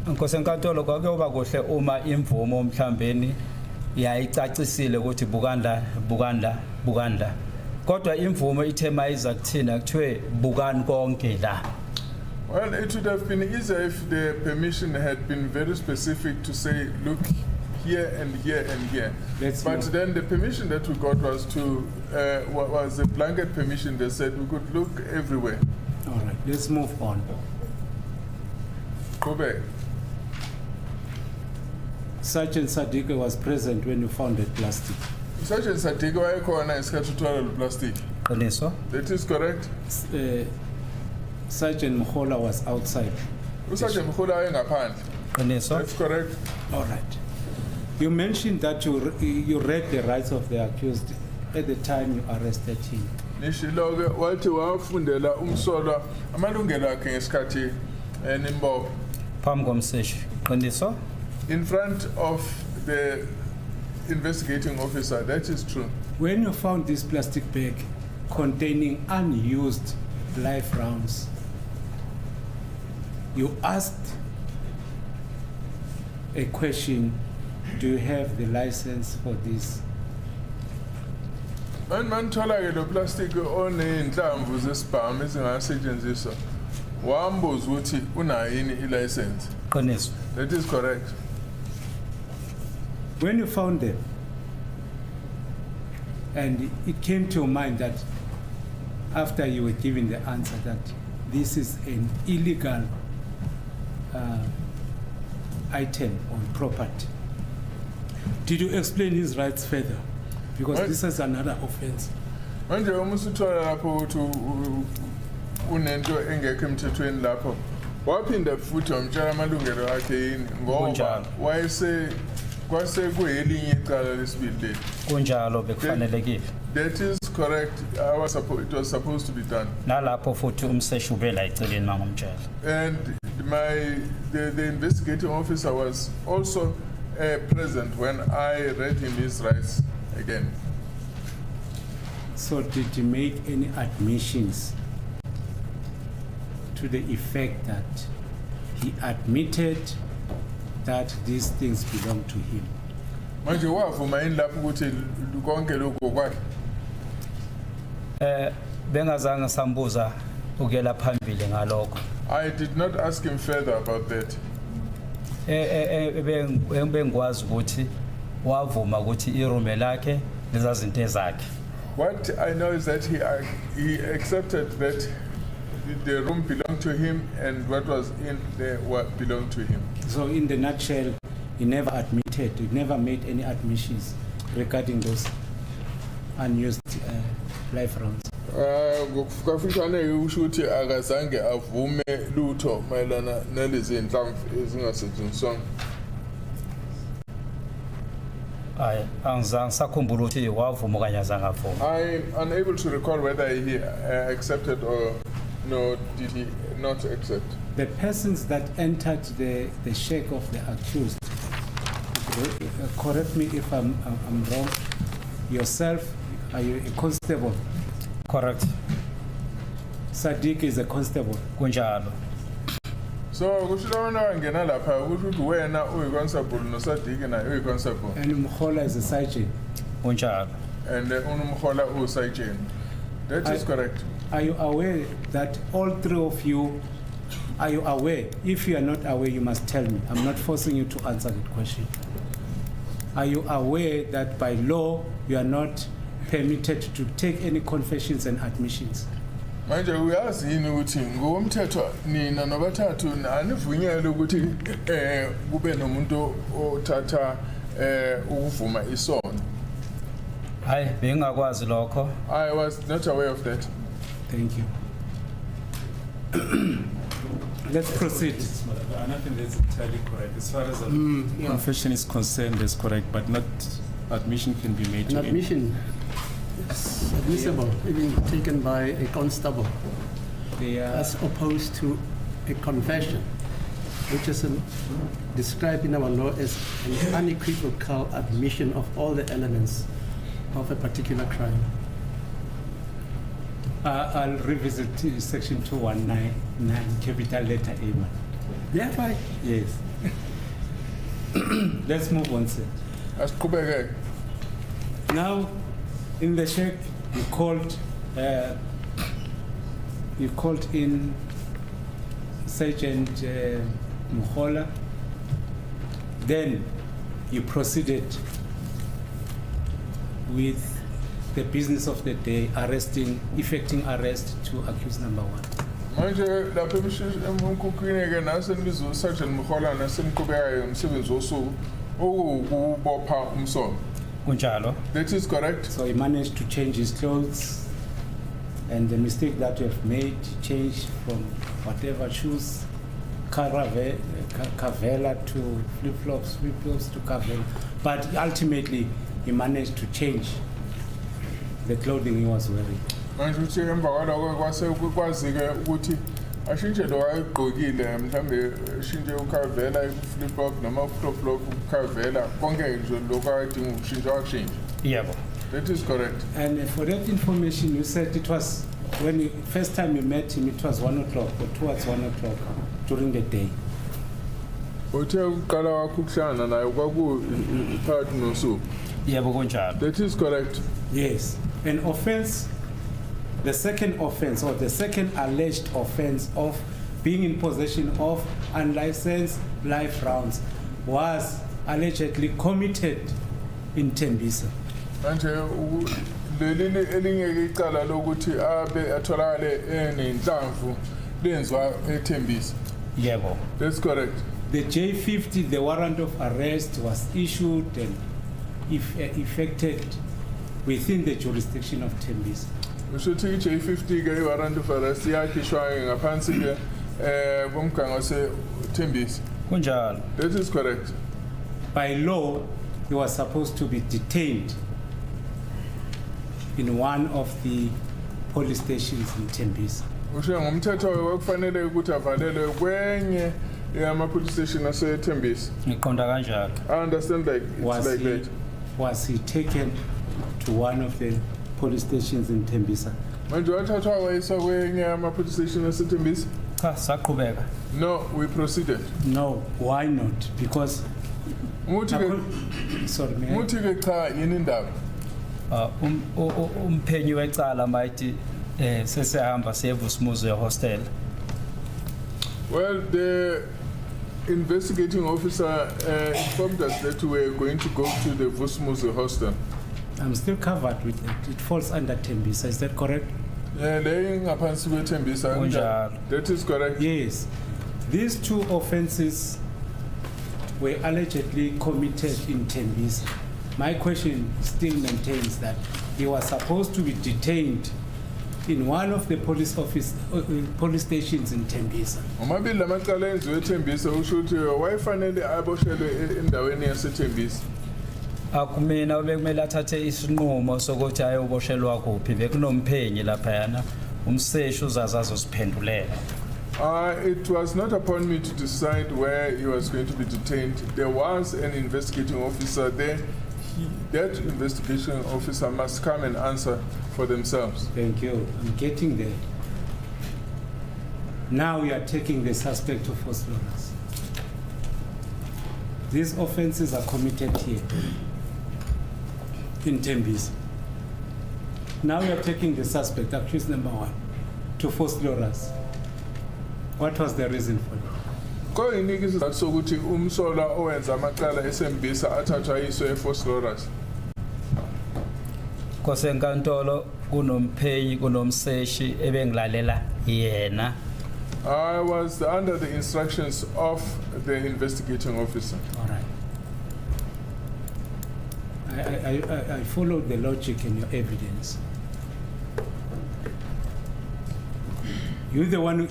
Nkosi yenkantolo kwakuyoba kuhle uma imvumo mhlambeni yayicacisile ukuthi bukanda. Kodwa imvumo ithema iza kuthina kuthiwe bukani konke la. Well, it would have been easier if the permission had been very specific to say, look here and here and here. But then the permission that we got was was a blanket permission that said we could look everywhere. All right, let's move on. Go back. Sergeant Sadiq was present when you found that plastic. Sergeant Sadiq wayekhona isikhathi uthola lo plastic. Qiniso. That is correct. Sergeant Mngmezulu was outside. Sergeant Mngmezulu wayengaphandle. Qiniso. That's correct. All right. You mentioned that you read the rights of the accused at the time you arrested him. Nishilo-ke wathi wafundela umsolwa amalungelo akhe ngesikhathi nimbopha. Phambi komseshi. Qiniso. In front of the investigating officer, that is true. When you found this plastic bag containing unused live rounds, you asked a question, do you have the license for this? Manithola-ke lo plastic oney'nhlamvu zesibhamu ezingasetshenziswa wambuza ukuthi unayo yini i-license. Qiniso. That is correct. When you found them, and it came to your mind that after you were given the answer that this is an illegal item or property, did you explain his rights further? Because Right. this is another offense. Manje uma usuthola lapho ukuthi unento engekho emthethweni lapho waphinda futhi wamtshela amalungelo akhe yini ngoba Kunjalo. kwase kuyelinye icala lesibili leli. kunjalo bekufanelekile That is correct. It was supposed to be done. nalapho futhi umseshi ubela eceleni mangomtshela And the investigating officer was also present when I read him his rights again. So did you make any admissions to the effect that he admitted that these things belong to him? Manje wavuma yini lapho ukuthi konke lokho kwakhe? bengazange sambuza ukuyela phambili ngalokho I did not ask him further about that. bengikwazi ukuthi wavuma ukuthi irume lakhe lezazinto ezakhe What I know is that he accepted that the room belonged to him and what was in there what belonged to him. So in the nutshell, he never admitted, he never made any admissions regarding those unused life rounds. Ngokufufishane usho ukuthi akazange avume lutho mayelana nalezi inhlamvu ezingasetshenziswanga. hayi angizange sakhumbula ukuthi wavuma okanye azange avuma I'm unable to recall whether he accepted or no, did he not accept. The persons that entered the shack of the accused, correct me if I'm wrong, yourself, are you a constable? correct Sadiq is a constable. kunjalo So kusho lona wangena lapha kusho ukuthi wena uyiconstable noSadiq naye uyiconstable And Mkhola is a sergeant. kunjalo and uNomkhola uSergeant. That is correct. Are you aware that all three of you, are you aware? If you are not aware, you must tell me. I'm not forcing you to answer that question. Are you aware that by law, you are not permitted to take any confessions and admissions? Manje uyazi yini ukuthi ngokomthetho nina nobathathu anivunyelwe ukuthi kube nomuntu othatha ukuvuma isono. hayi bengingakwazi lokho I was not aware of that. Thank you. Let's proceed. I don't think that's entirely correct. As far as the confession is concerned, that's correct, but not admission can be made An to him. admission is admissible, even taken by a constable, They are, as opposed to a confession, which is described in our law as an unequivocal admission of all the elements of a particular crime. I'll revisit section 2199, capital letter A. man. Yeah, right. Yes. Let's move on, sir. Asiqhubeke. Now, in the check, you called in Sergeant Mkhola. Then you proceeded with the business of the day, effecting arrest to accused number one. Manje lapha emkhukwini ke nasenbizo uSergeant Mkhola nasemqhubekayo umsebenzi wosuku ukubopha umsono. kunjalo That is correct. So he managed to change his clothes, and the mistake that you have made, change from whatever shoes, Cavella to flip-flops, flip-flops to Cavella. But ultimately, he managed to change the clothing he was wearing. Manje uthi emva kwaloko kwase kwazike ukuthi ashintshe lo ayigqokile mhlambe ashintshe uKavela flip flop noma flip flop uKavela konke nje lokho ayidinga ukushintsha akushintshe. yebo That is correct. And for that information, you said it was, when you, first time you met him, it was 1 o'clock or towards 1 o'clock during the day. Uthe uqala wakho ukuhlangana naye kwaku phakathi nosuku. yebo kunjalo That is correct. Yes. An offense, the second offense or the second alleged offense of being in possession of unlicensed live rounds was allegedly committed in Tembisa. Manje leli elinye icala lokuthi abe atholakale enenhlamvu lenzwa eThembisa. Yebo. That's correct. The J50, the warrant of arrest was issued and effected within the jurisdiction of Tembisa. Ushuthi J50 ke warrant of arrest yakhishwa ngaphansi ke bomgango seThembisa. Kunjalo. That is correct. By law, he was supposed to be detained in one of the police stations in Tembisa. Usho ngomthetho wekufanele ukuthi avalelwe kwenye yama police station aseThembisa. Ngiqonda kanjalo. I understand like it's like that. Was he taken to one of the police stations in Tembisa? Manje wathathwa wayiswa kwenye yama police station aseThembisa? Cha, saqhubeka. No, we proceeded. No, why not? Because sorry, man. Muthi ke cha yini indaba? Umphenyi wecala mayithi sesehamba siye eVusumuzi hostel. Well, the investigating officer informed us that we were going to go to the Vusumuzi hostel. I'm still covered with it. It falls under Tembisa. Is that correct? Yeah, laying ngaphansi kweThembisa. Kunjalo. That is correct. Yes. These two offenses were allegedly committed in Tembisa. My question still maintains that he was supposed to be detained in one of the police stations in Tembisa. Omabili lamacala enziwe eThembisa usho ukuthi wayefanele aboshelwe endaweni yaseThembisa. Akumina bekumele athathe isinqumo sokuthi ayoboshelwa kuphi bekunomphenyi lapha yana umseshi uzazazo siphendulela. It was not upon me to decide where he was going to be detained. There was an investigating officer there. That investigation officer must come and answer for themselves. Thank you. I'm getting there. Now we are taking the suspect of forced lawyers. These offenses are committed here in Tembisa. Now we are taking the suspect, accused number 1, to forced lawyers. What was the reason for it? Koyiniki isizathu sokuthi umsolwa owenza amacala eSembisa athathwa yiswe eForce Lawyers. Kwasenkantolo kunomphenyi kunomseshi ebengilalela yena. I was under the instructions of the investigating officer. All right. I followed the logic in your evidence. You're the one who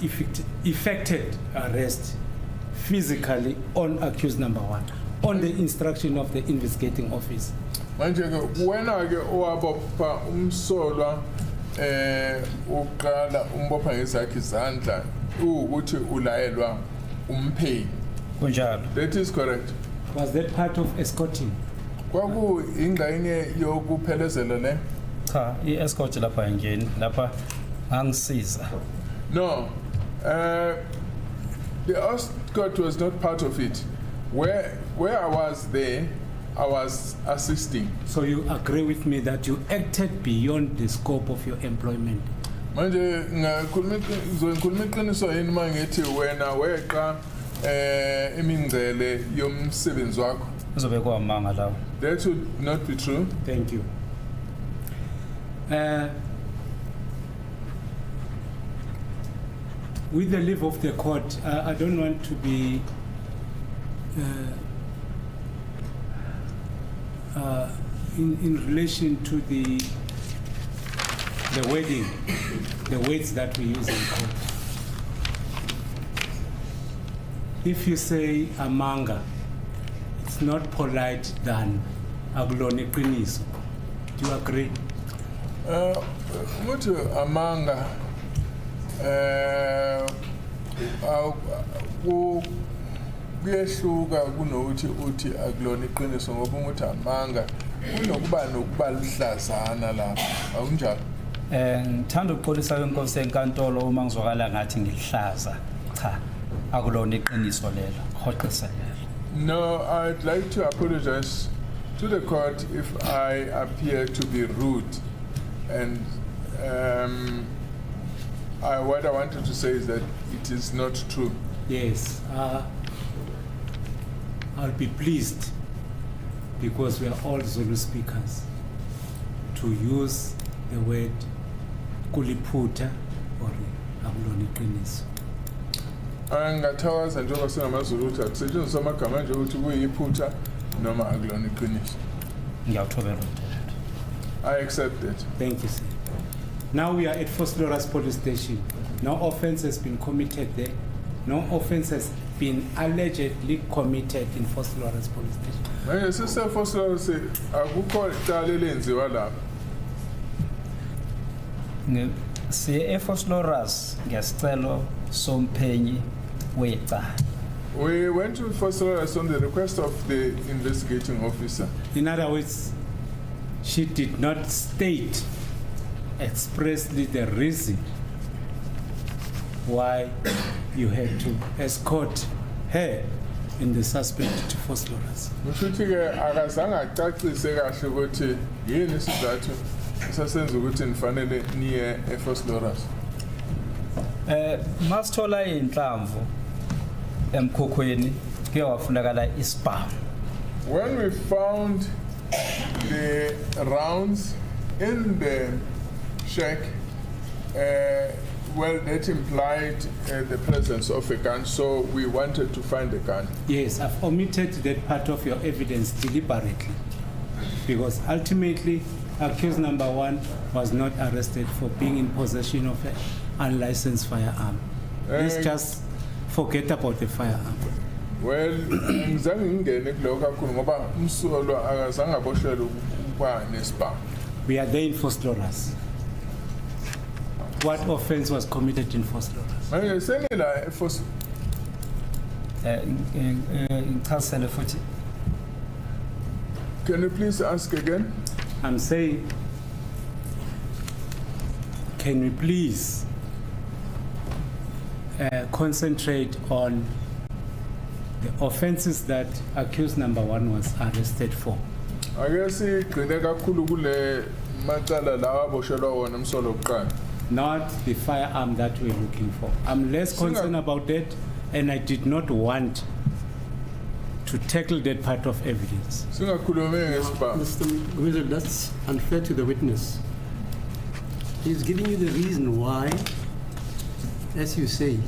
effected arrest physically on accused number 1, on the instruction of the investigating officer. Manje ke wena ke owabopha umsolwa uqala umbopha ngezakhe izandla ukuthi ulayelwa umphenyi. Kunjalo. That is correct. Was that part of escorting? Kwaku ingxenye yokuphelezela ne? Cha, i-escort lapha ngeni lapha angisiza. No. The escort was not part of it. Where I was there, I was assisting. So you agree with me that you acted beyond the scope of your employment? Manje ngizokhuluma iqiniso yini mangithi wena weqa imingcele yomsebenzi wakho. Uzobe kwamanga lawo. That would not be true. Thank you. With the leave of the court, I don't want to be in relation to the wording, the words that we use in court. If you say amanga, it's not polite than aglone qiniso. Do you agree? Muthi amanga kuyehluka kunokuthi uthi akulona iqiniso ngoba umuthi amanga kunokuba luhlazana lapha akunjalo. Ngithanda ukuxolisa kwenkosi enkantolo uma ngizwakala ngathi ngilihlaza. Cha, akulona iqiniso lelo. Hoqisa lelo. No, I'd like to apologize to the court if I appear to be rude, and what I wanted to say is that it is not true. Yes, I'll be pleased, because we are all Zulu speakers, to to use the word kuliputa or akulona iqiniso. Angathawaza njengoba singamaZulu ukuthi akusetshenziswa amagama nje ukuthi kuyiphutha noma akulona iqiniso. Ngiyawuthobela. I accept that. Thank you, sir. Now we are at Vosloorus police station. No offense has been committed there. No offense has been allegedly committed in Vosloorus police station. Manje sisefosloorus akukho icala elenziwa lapha. Siye eFosloorus ngesicelo somphenyi wecala. We went to Vosloorus on the request of the investigating officer. In other words, she did not state expressly the reason why you had to escort her in the suspect to Vosloorus. Mshuthi ke akazange acacise kahle ukuthi yini isizathu sasenza ukuthi nifanele niye eVosloorus. Masithola inhlamvu emkhokhweni ke wafunakala isibhamu. When we found the rounds in the shack, well, that implied the presence of a gun, so we wanted to find a gun. Yes, I've omitted that part of your evidence deliberately because ultimately accused number 1 was not arrested for being in possession of an unlicensed firearm. Let's just forget about the firearm. Well, ngizange ngingene kuloko kakhulu ngoba umsolo akazange aboshelwe ukuba nesibhamu. We are there in Vosloorus. What offense was committed in Vosloorus? Manje senila Ngichazisele futhi. Can you please ask again? I'm saying, can we please concentrate on the offenses that accused number 1 was arrested for? Ake sigcine kakhulu kule macala lawa aboshelwa wona umsolo oqala. Not the firearm that we're looking for. I'm less concerned about that, and I did not want to tackle that part of evidence. Singakhulume ngesibhamu. Mr. Mngmezulu, that's unfair to the witness. He's giving you the reason why, as you say,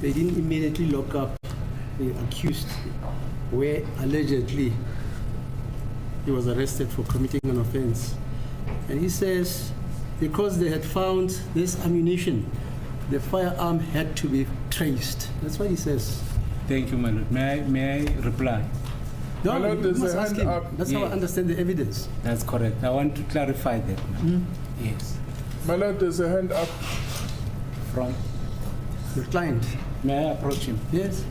they didn't immediately lock up the accused where allegedly he was arrested for committing an offense. And he says, because they had found this ammunition, the firearm had to be traced. That's what he says. Thank you, my lord. May I reply? No, My lord, you there's must a ask hand him. up. That's how I Yes. understand the evidence. That's correct. I want to clarify that. Yes. My lord, there's a hand up. From, The client. may I approach him? Yes.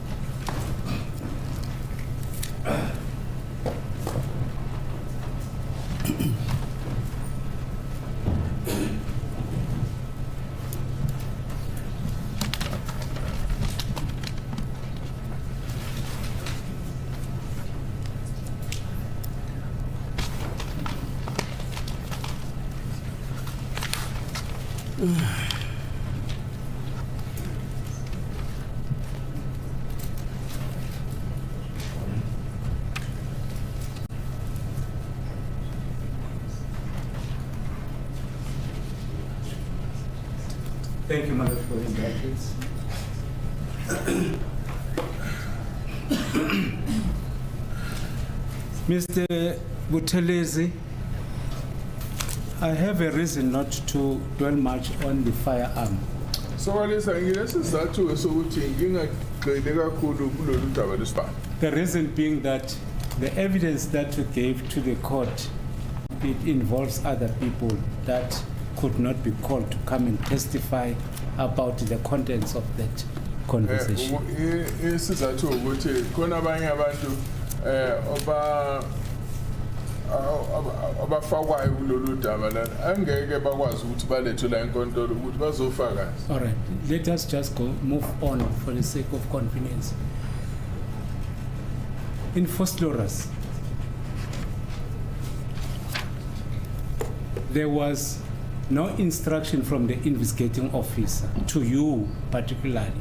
Thank you, Mother, for the indictments. Mr. Buthelezi, I have a reason not to dwell much on the firearm. So walisa nginesizathu sokuthi ngingagxile kakhulu kulolu daba lesibhamu. The reason being that the evidence that you gave to the court, it involves other people that could not be called to come and testify about the contents of that conversation. Isizathu ukuthi khona abanye abantu abafakwayo kulolu daba lana angeke bakwazi ukuthi balethwe la enkantolo ukuthi bazofakaza. All right, let us just move on for the sake of convenience. In Vosloorus, there was no instruction from the investigating officer to you particularly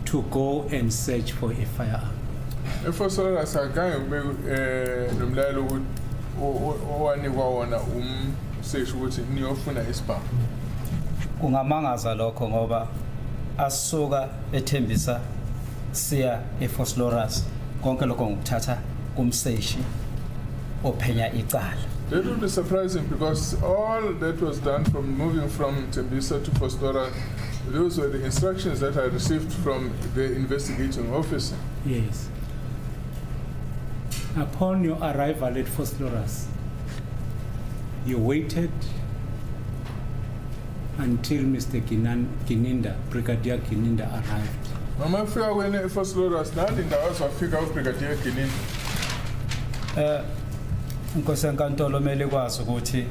to go and search for a firearm. Efosora sakanye nomlayelo owanikwa wona umseshi ukuthi niyofuna isibhamu. Kungamangaza lokho ngoba asuka ethembisa siya eFosloras konke lokho ngokuthatha kumseshi ophenya icala. That would be surprising because all that was done from moving from Tembisa to Fosloras, those were the instructions that I received from the investigating officer. Yes. Upon your arrival at Fosloras, you waited until Mr. Kininda, Brigadier Kininda arrived. Mama fika wena eFosloras nalinda wazafika uBrigadier Kininda. Inkosi enkantolo mele kwazi ukuthi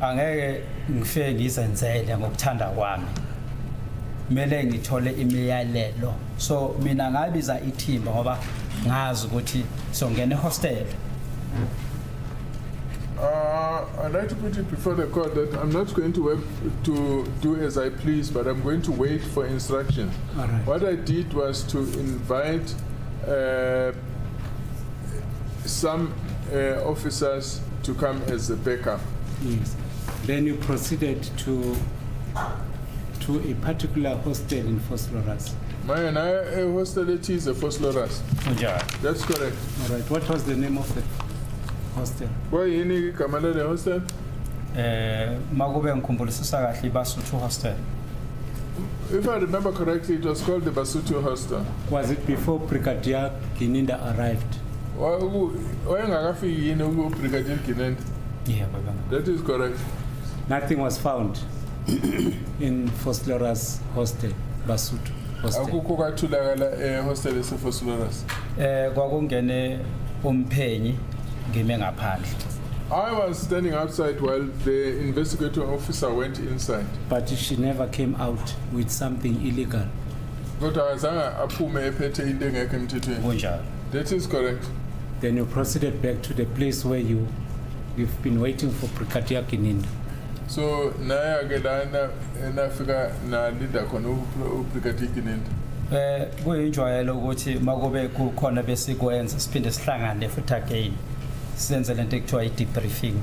angeke ngifike ngizenzele ngokuthanda kwami. Mele ngithole imiyalelo. So mina ngabiza ithimba ngoba ngazi ukuthi songena ehostel. I'd like to put it before the court that I'm not going to do as I please, but I'm going to wait for instruction. All right. What I did was to invite some officers to come as a backup. Yes. Then you proceeded to a particular hostel in Fosloras. Mine, hostility is a Fosloras. That's correct. All right. What was the name of the hostel? Why any Kamala the hostel? Makube ngikhumbulisa kahle Basotho hostel. If I remember correctly, it was called the Basotho hostel. Was it before Brigadier Kininda arrived? Brigadier Kininda? Yeah, baba. That is correct. Nothing was found in Fosloras hostel, Basotho hostel. Akukho kwatholakala hostel eseFosloras. Kwakungene umphenyi ngime ngaphandle. I was standing outside while the investigating officer went inside. But she never came out with something illegal. Kodwa azange aphume ephethe into engekho emthethweni. Kunjalo. That is correct. Then you proceeded back to the place where you've been waiting for Brigadier Kininda. So naya ke lana nafika na leader khona uBrigadier Kininda. Kuyinjwayelo ukuthi makube kukhona besikwenza siphinde sihlangane futhi again. Senze lento ekuthiwa i-debriefing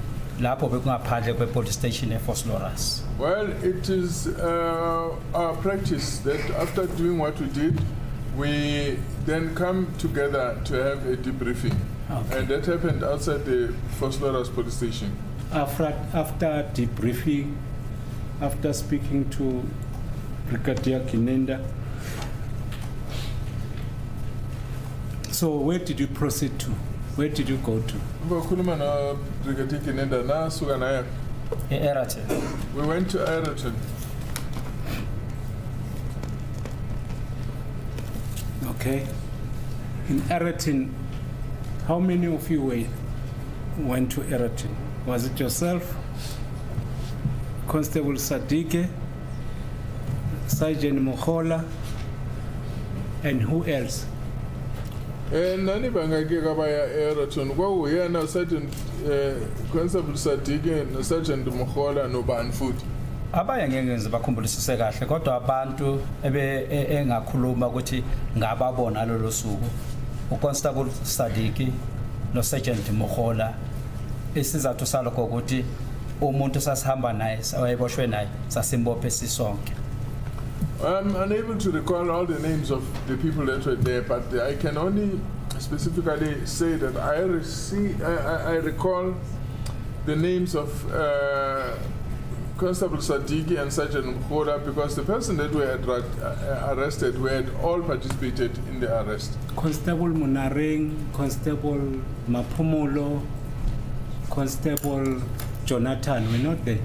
lapho bekungaphandle kwe-police station eFosloras. Well, it is our practice that after doing what we did, we then come together to have a debriefing. Okay. And that happened outside the Fosloras police station. After debriefing, after speaking to Brigadier Kininda, so where did you proceed to? Where did you go to? Bakhuluma na Brigadier Kininda na suka naye. E-Eraton. We went to Adv. Okay. In Adv, how many of you went to Adv? Was it yourself, Constable Sadike, Sergeant Mohola, and who else? Nani bangake kabaya Eraton kwakuyena Sergeant Constable Sadike no Sergeant Mohola no Banfuthi. Abanye ngeke ngize bakhumbulise kahle kodwa abantu engakhuluma ukuthi ngababona lolo suku uConstable Sadiki no Sergeant Mohola isizathu salokho ukuthi umuntu sasihamba naye wayeboshwe naye sasimbophe sisonke. I'm unable to recall all the names of the people that were there, but I can only specifically say that I recall the names of Constable Sadiki and Sergeant Mkhola because the person that were arrested had all participated in the arrest. Constable Munareng, Constable Mapumulo, Constable Jonathan were not there.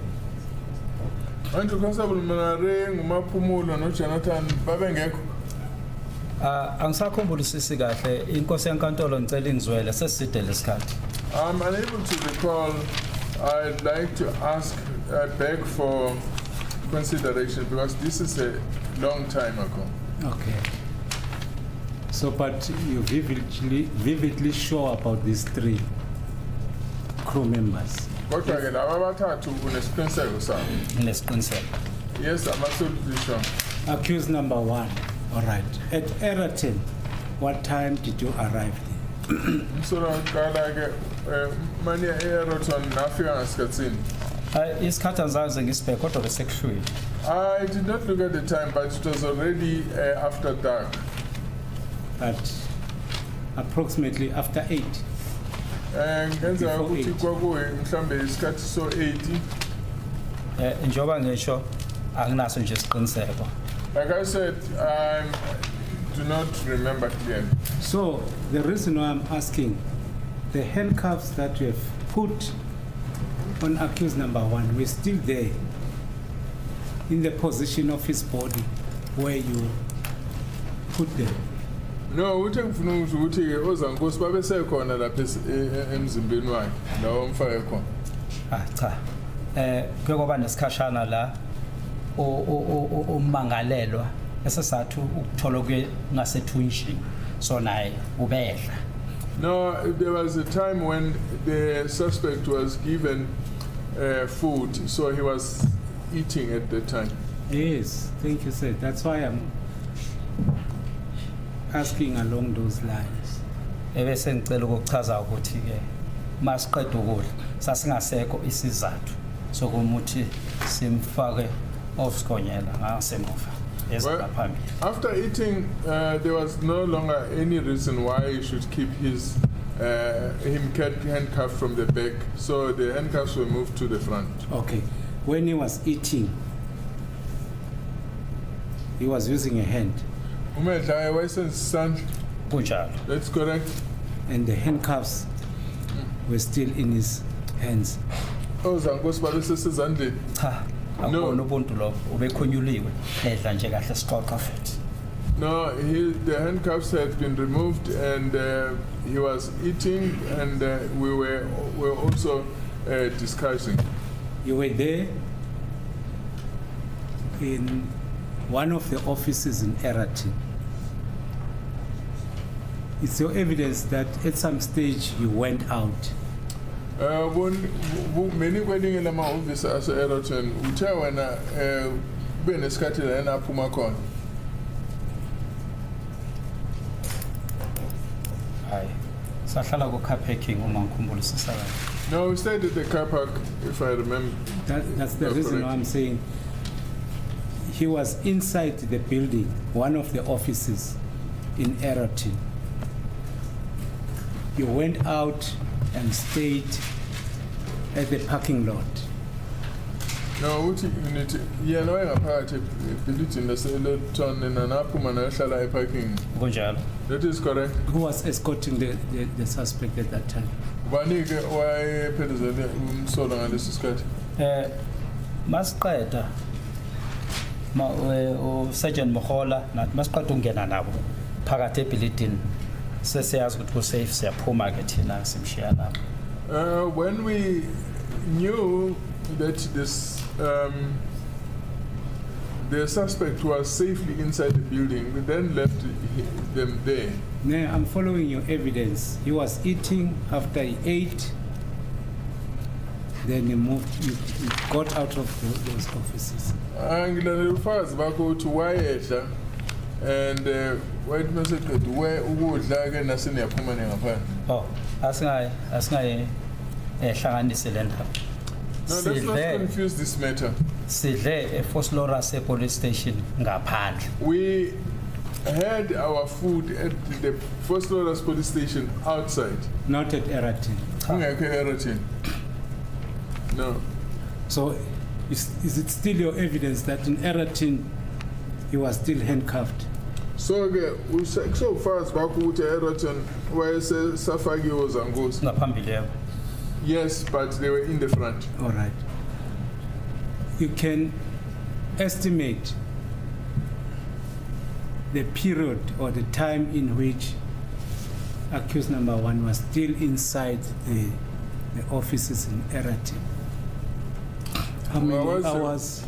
And Constable Munareng, Mapumulo, no Jonathan babengekho. Angisakhumbulisi kahle inkosi enkantolo ngicela ingizwele seside lesikhathi. I'm unable to recall. I'd like to beg for consideration because this is a long time ago. Okay. So, but you vividly sure about these three crew members? Kodwa ke laba bathathu unesiqiniseko sabo. Nesiqiniseko. Yes, I'm absolutely sure. Accused number one. All right. At Eraton, what time did you arrive umsolo waqala ke manje eRoton nafika ngasikhatsini. Isikhathi angizazi ngisibheke kodwa bese kuhlwile. I did not look at the time, but it was already after dark. But approximately after 8. Ngenza ukuthi kwakuwe mhlambe isikhathi so 80. Njoba ngisho anginaso nje isiqiniseko. Like I said, I do not remember clearly. So the reason why I'm asking, the handcuffs that you have put on accused number 1 were still there in the position of his body where you put them. No, uthi ngifuna ukuzwa ukuthi ke ozankosi babesekhona lapha emzimbeni wakhe lawo umfake khona. Cha. Kuyoba nesikhashana la umangalelwa esesathu ukuthola kuye ngasethunjini so naye ubehla. No, there was a time when the suspect was given food, so he was eating at the time. Yes, thank you, sir. That's why I'm asking along those lines. Ebese ngicela ukuchaza ukuthi ke masiqeda ukudla sasingasekho isizathu sokumuthi simfake ofskonyela ngasemuva eziphambili. After eating, there was no longer any reason why he should keep him kept handcuffed from the back, so the handcuffs were moved to the front. Okay. When he was eating, he was using a hand. That's correct. And the handcuffs were still in his hands. No. Akubona ubuntu lo ubekhonyuliwe edla nje kahle sixoxa futhi. No, the handcuffs had been removed and he was eating and we were also discussing. You were there in one of the offices in Eratin. It's your evidence that at some stage you went out. Many wedding in my office as a Eraton, which I wanna be in a scattered and a Pumakon. Hayi. Sahlala ku car parking uma ngikhumbula sisakayo. No, we stayed at the car park, if I remember. That's the reason why I'm saying he was inside the building, one of the offices in Eratin. You went out and stayed at the parking lot. No, yeah, no, I'm part of the Leton and an Apumana Shalai parking. Kunjalo. That is correct. Who was escorting the suspect at that time? Why so long on this skirt? Masiqeda Sergeant Mohola nathi masiqeda ungena nabo phakathi ebuilding sesiyazi ukuthi ku safe siyaphuma ke thina simshiya nabo. When we knew that the suspect was safely inside the building, we then left them there. Now, I'm following your evidence. He was eating. After he ate, then he moved. He got out of those offices. Angilalela ufakazi bakho ukuthi wayedla and wayethi meseqeda ukudla ke naseniyaphuma ngaphandle. Oh, asingayi hlanganise le ndaba. No, let's not confuse this matter. Sidle eFosloras police station ngaphandle. We had our food at the First Lord's police station outside. Not at Eratin. No. So, is it still your evidence that in Eratin he was still handcuffed? So far as back to Eratin, where Safagi was and goes. Yes, but they were in the front. All right. You can estimate the period or the time in which accused number 1 was still inside the offices in Eratin. How many hours?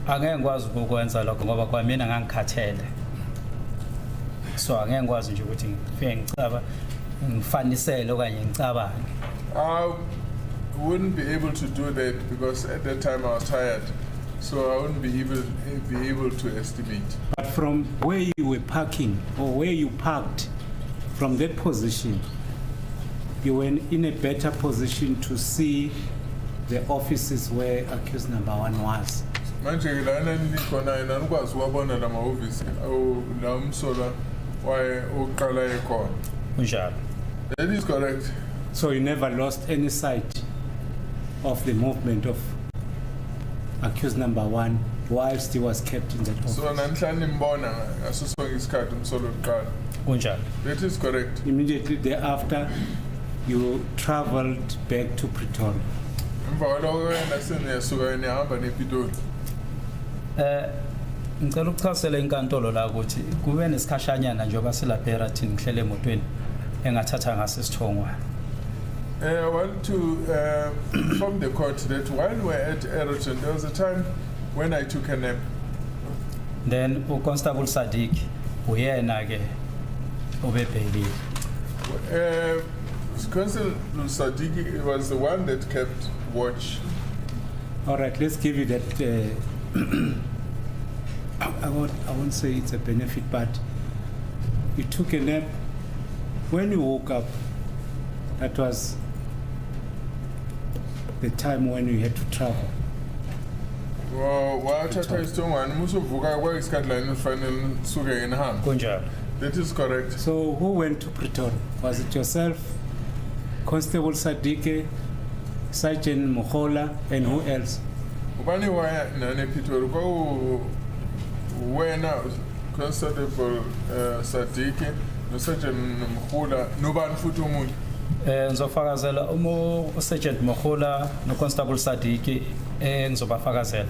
Angeke ngikwazi ukwenza lokho ngoba kwamina ngangikhathele. So angeke ngikwazi nje ukuthi ngifike ngifanisele okanye ngicabange. I wouldn't be able to do that because at that time I was tired. so I wouldn't be able to estimate. But from where you were parking or where you parked, from that position, you were in a better position to see the offices where accused number 1 was. Manje lana nilikhona yena nikwazi wabona la mahhovisi la umsola waye uqala ekhona. Kunjalo. That is correct. So you never lost any sight of the movement of accused number 1 whilst he was kept in that office. So nanhlani mbona ngaso sonke isikhathi umsola uqala. Kunjalo. That is correct. Immediately thereafter, you traveled back to Pretoria. Emva kwalokho yena seniyasuka nihamba nePitori. Ngicela ukuchasela inkantolo la ukuthi kube nesikhashanyana njengoba silapha eRathini ngihlele emotweni engathatha ngaso isithongwana. I want to inform the court that while we're at Eroton, there was a time when I took a nap. Then uConstable Sadiq uyena ke obebhekile. Constable Sadiq was the one that kept watch. All right, let's give you that. I won't say it's a benefit, but you took a nap. When you woke up, that was the time when you had to travel. Wathatha isithongwana musuvuka kwayisikhathi la inifanele nisuke nihamba. Kunjalo. That is correct. So who went to Pretoria? Was it yourself, Constable Sadiq, Sergeant Mohola, and who else? Ubani waya nane Pitori kwa wena Constable Sadiq no Sergeant Mohola nobani futhi umuntu. Ngizofakazela Sergeant Mohola no Constable Sadiq ngizobafakazela.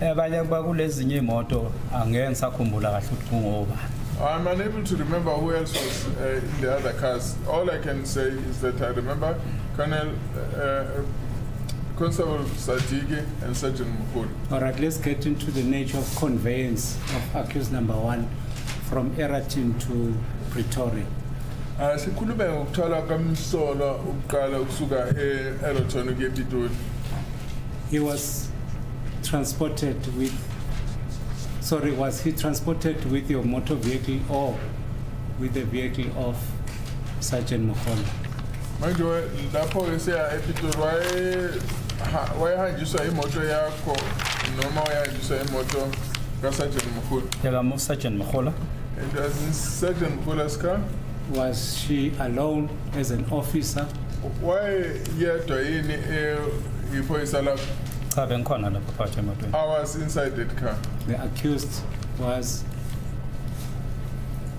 Abanye bakulezinye imoto angeke ngisakhumbula kahle ukuthi kungoba. I'm unable to remember who else was in the other cars. All I can say is that I remember Colonel Constable Sadiq and Sergeant Mukul. All right, let's get into the nature of conveyance of accused number 1 from Eroton to Pretoria. Sikhulume ngokuthola kamsolo uqala ukusuka eEroton ukuya ePitori. He was transported with, was he transported with your motor vehicle or with the vehicle of Sergeant Mohola? Manje lapho eseya ePitori wayehanjiswa imoto yakho noma wayehanjiswa imoto kaSergeant Mohola? Yeka Sergeant Mohola. And was in Sergeant Mohola's car? Was she alone as an officer? Why yedwa yini iphoyisa lapho? Cha bengikhona lapha phakathi emotweni. I was inside that car. The accused was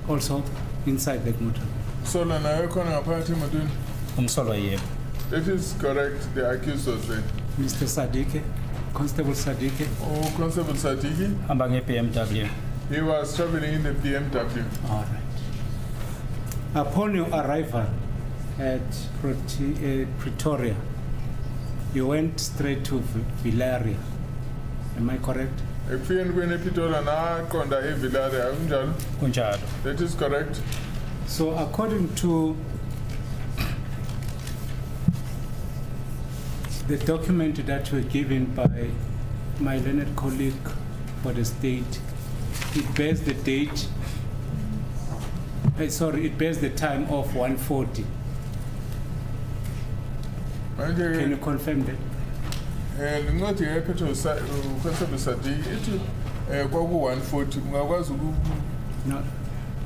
also inside that motor. So naye khona ngaphakathi emotweni? Umsolwa yebo. That is correct. The accused was there. Mr. Sadiq, Constable Sadiq. Oh, Constable Sadiq. Hamba ngeBMW. He was traveling in the BMW. All right. Upon your arrival at Pretoria, you went straight to Villaria. Am I correct? Ekufeni kwenePitori naqonda eVillaria kunjalo? Kunjalo. That is correct. So according to the document that were given by my learned colleague for the state, it bears the date, it bears the time of 1:40. Can you confirm that? Incwadi yePitori uConstable Sadiq ithi kwaku 140 ungakwazi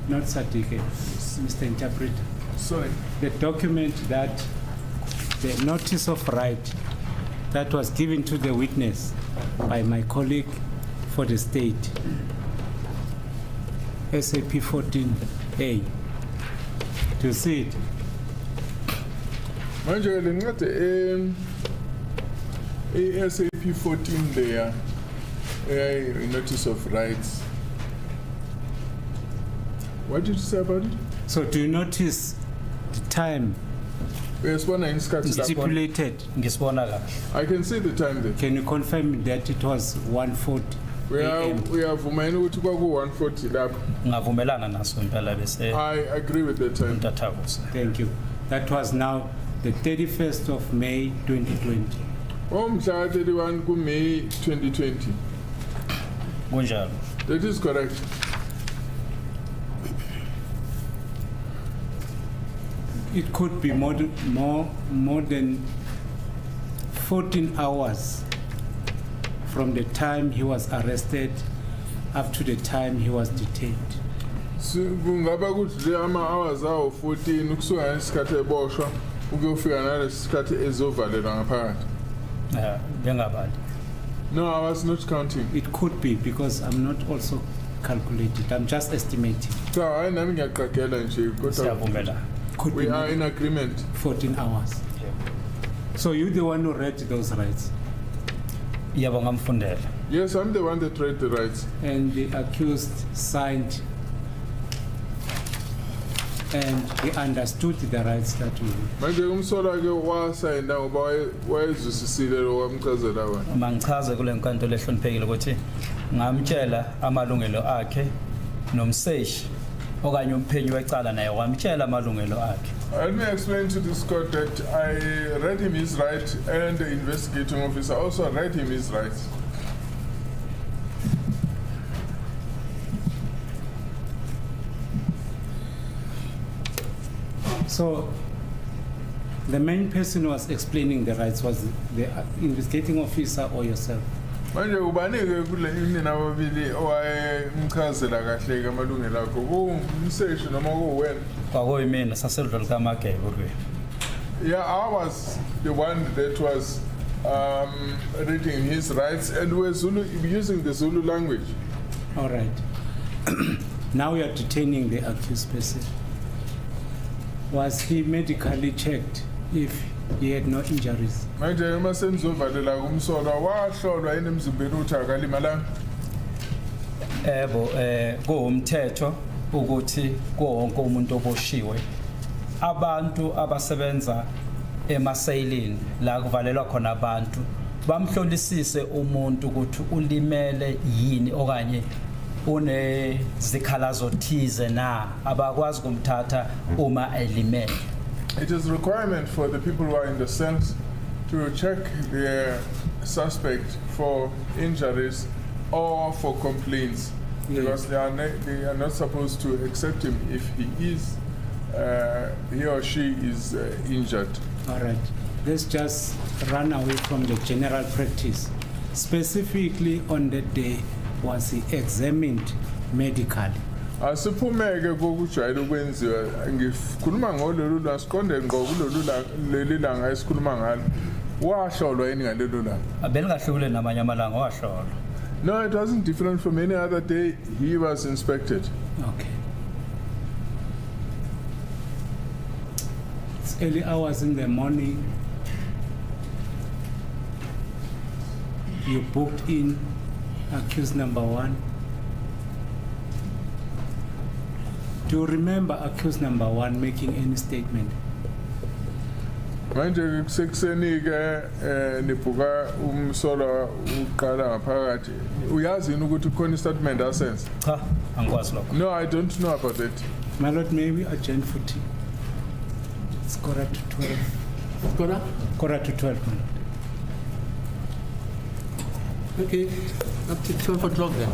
Not Sadiq, Mr. Interpreter. Sorry. The document that, the notice of right that was given to the witness by my colleague for the state, SAP 14A. Do you see it? Manje le ncwadi SAP 14 there, a notice of rights. What did you say about it? So do you notice the time Uyasibona isikhathi lapho? stipulated? Ngisibona kahle. I can see the time there. Can you confirm that it was 1:40 a.m.? Uyavuma yini ukuthi kwaku 140 lapho? Ngavumelana naso impela bese I agree with the time. umtathakusa. Thank you. That was now the 31st of May 2020. Mhla 31 kuMay 2020. kunjalo. That is correct. It could be more than 14 hours from the time he was arrested up to the time he was detained. Kungaba ukuthi le ama-hours awo 14 ukusuka ngesikhathi eboshwa ukuyofika nalesi sikhathi ezovalelwa ngaphakathi. Ngengabali. No, I was not counting. It could be because I'm not also calculated. I'm just estimating. So hayi nami ngiyaqagela nje kodwa Siyavumela. Could we be are in agreement. 14 hours. So you're the one who read those rights, Yebo ngamfundela. Yes, I'm the one that read the rights. and the accused signed, and he understood the rights that we. Manje umsola ke wasayina ngoba wayezwisisile lo wamchazela wona. Mangichaze kule nkantolo ehloniphekile ukuthi ngamtshela amalungelo akhe nomseshi okanye umphenyi wecala naye wamtshela amalungelo akhe. Let me explain to this court that I read him his right and the investigating officer also read him his rights. So the main person who was explaining the rights was the investigating officer or yourself. Manje ubanike kule nina ababili owayemchazela kahle ke amalungelo akho kumseshi noma kuwena. Kwakuyimina saseludlula kaMagebe kwe. Yeah, I was the one that was reading his rights and we're Zulu, using the Zulu language. All right. Now you are detaining the accused person. Was he medically checked if he had no injuries? Manje uma senizovalela kumsola wahlolwa yini emzimbeni ukuthi akalimalanga. Ebo kuwumthetho ukuthi wonke umuntu oboshiwe abantu abasebenza emasayilini la kuvalelwa khona abantu bamhlolisise umuntu ukuthi ulimele yini okanye une zikhalazo thize na abakwazi kumthatha uma elimele. It is a requirement for the people who are in the cells to check the suspect for injuries or for complaints, because they are not supposed to accept him if he or she is injured. All right. Let's just run away from the general practice. Specifically on that day, was he examined medically? Asiphumeke kokujwayele ukwenziwa ngikhuluma ngololu lasiqonde ngqo kulolu leli langa esikhuluma ngalo wahlolwa yini ngalelo langa. Abelingahlukile namanye amalanga wahlolwa. No, it wasn't different from any other day. He was inspected. Okay. It's early hours in the morning. You booked in accused number 1. Do you remember accused number 1 making any statement? Manje kusekuseni ke nibhuka umsola uqala ngaphakathi. Uyazi yini ukuthi khona statement asense? Cha, angikwazi lokho. No, I don't know about that. My lord, may we adjourn for tea? It's 11:45. Kora? 11:45, my lord. Okay, up to 12 o'clock then.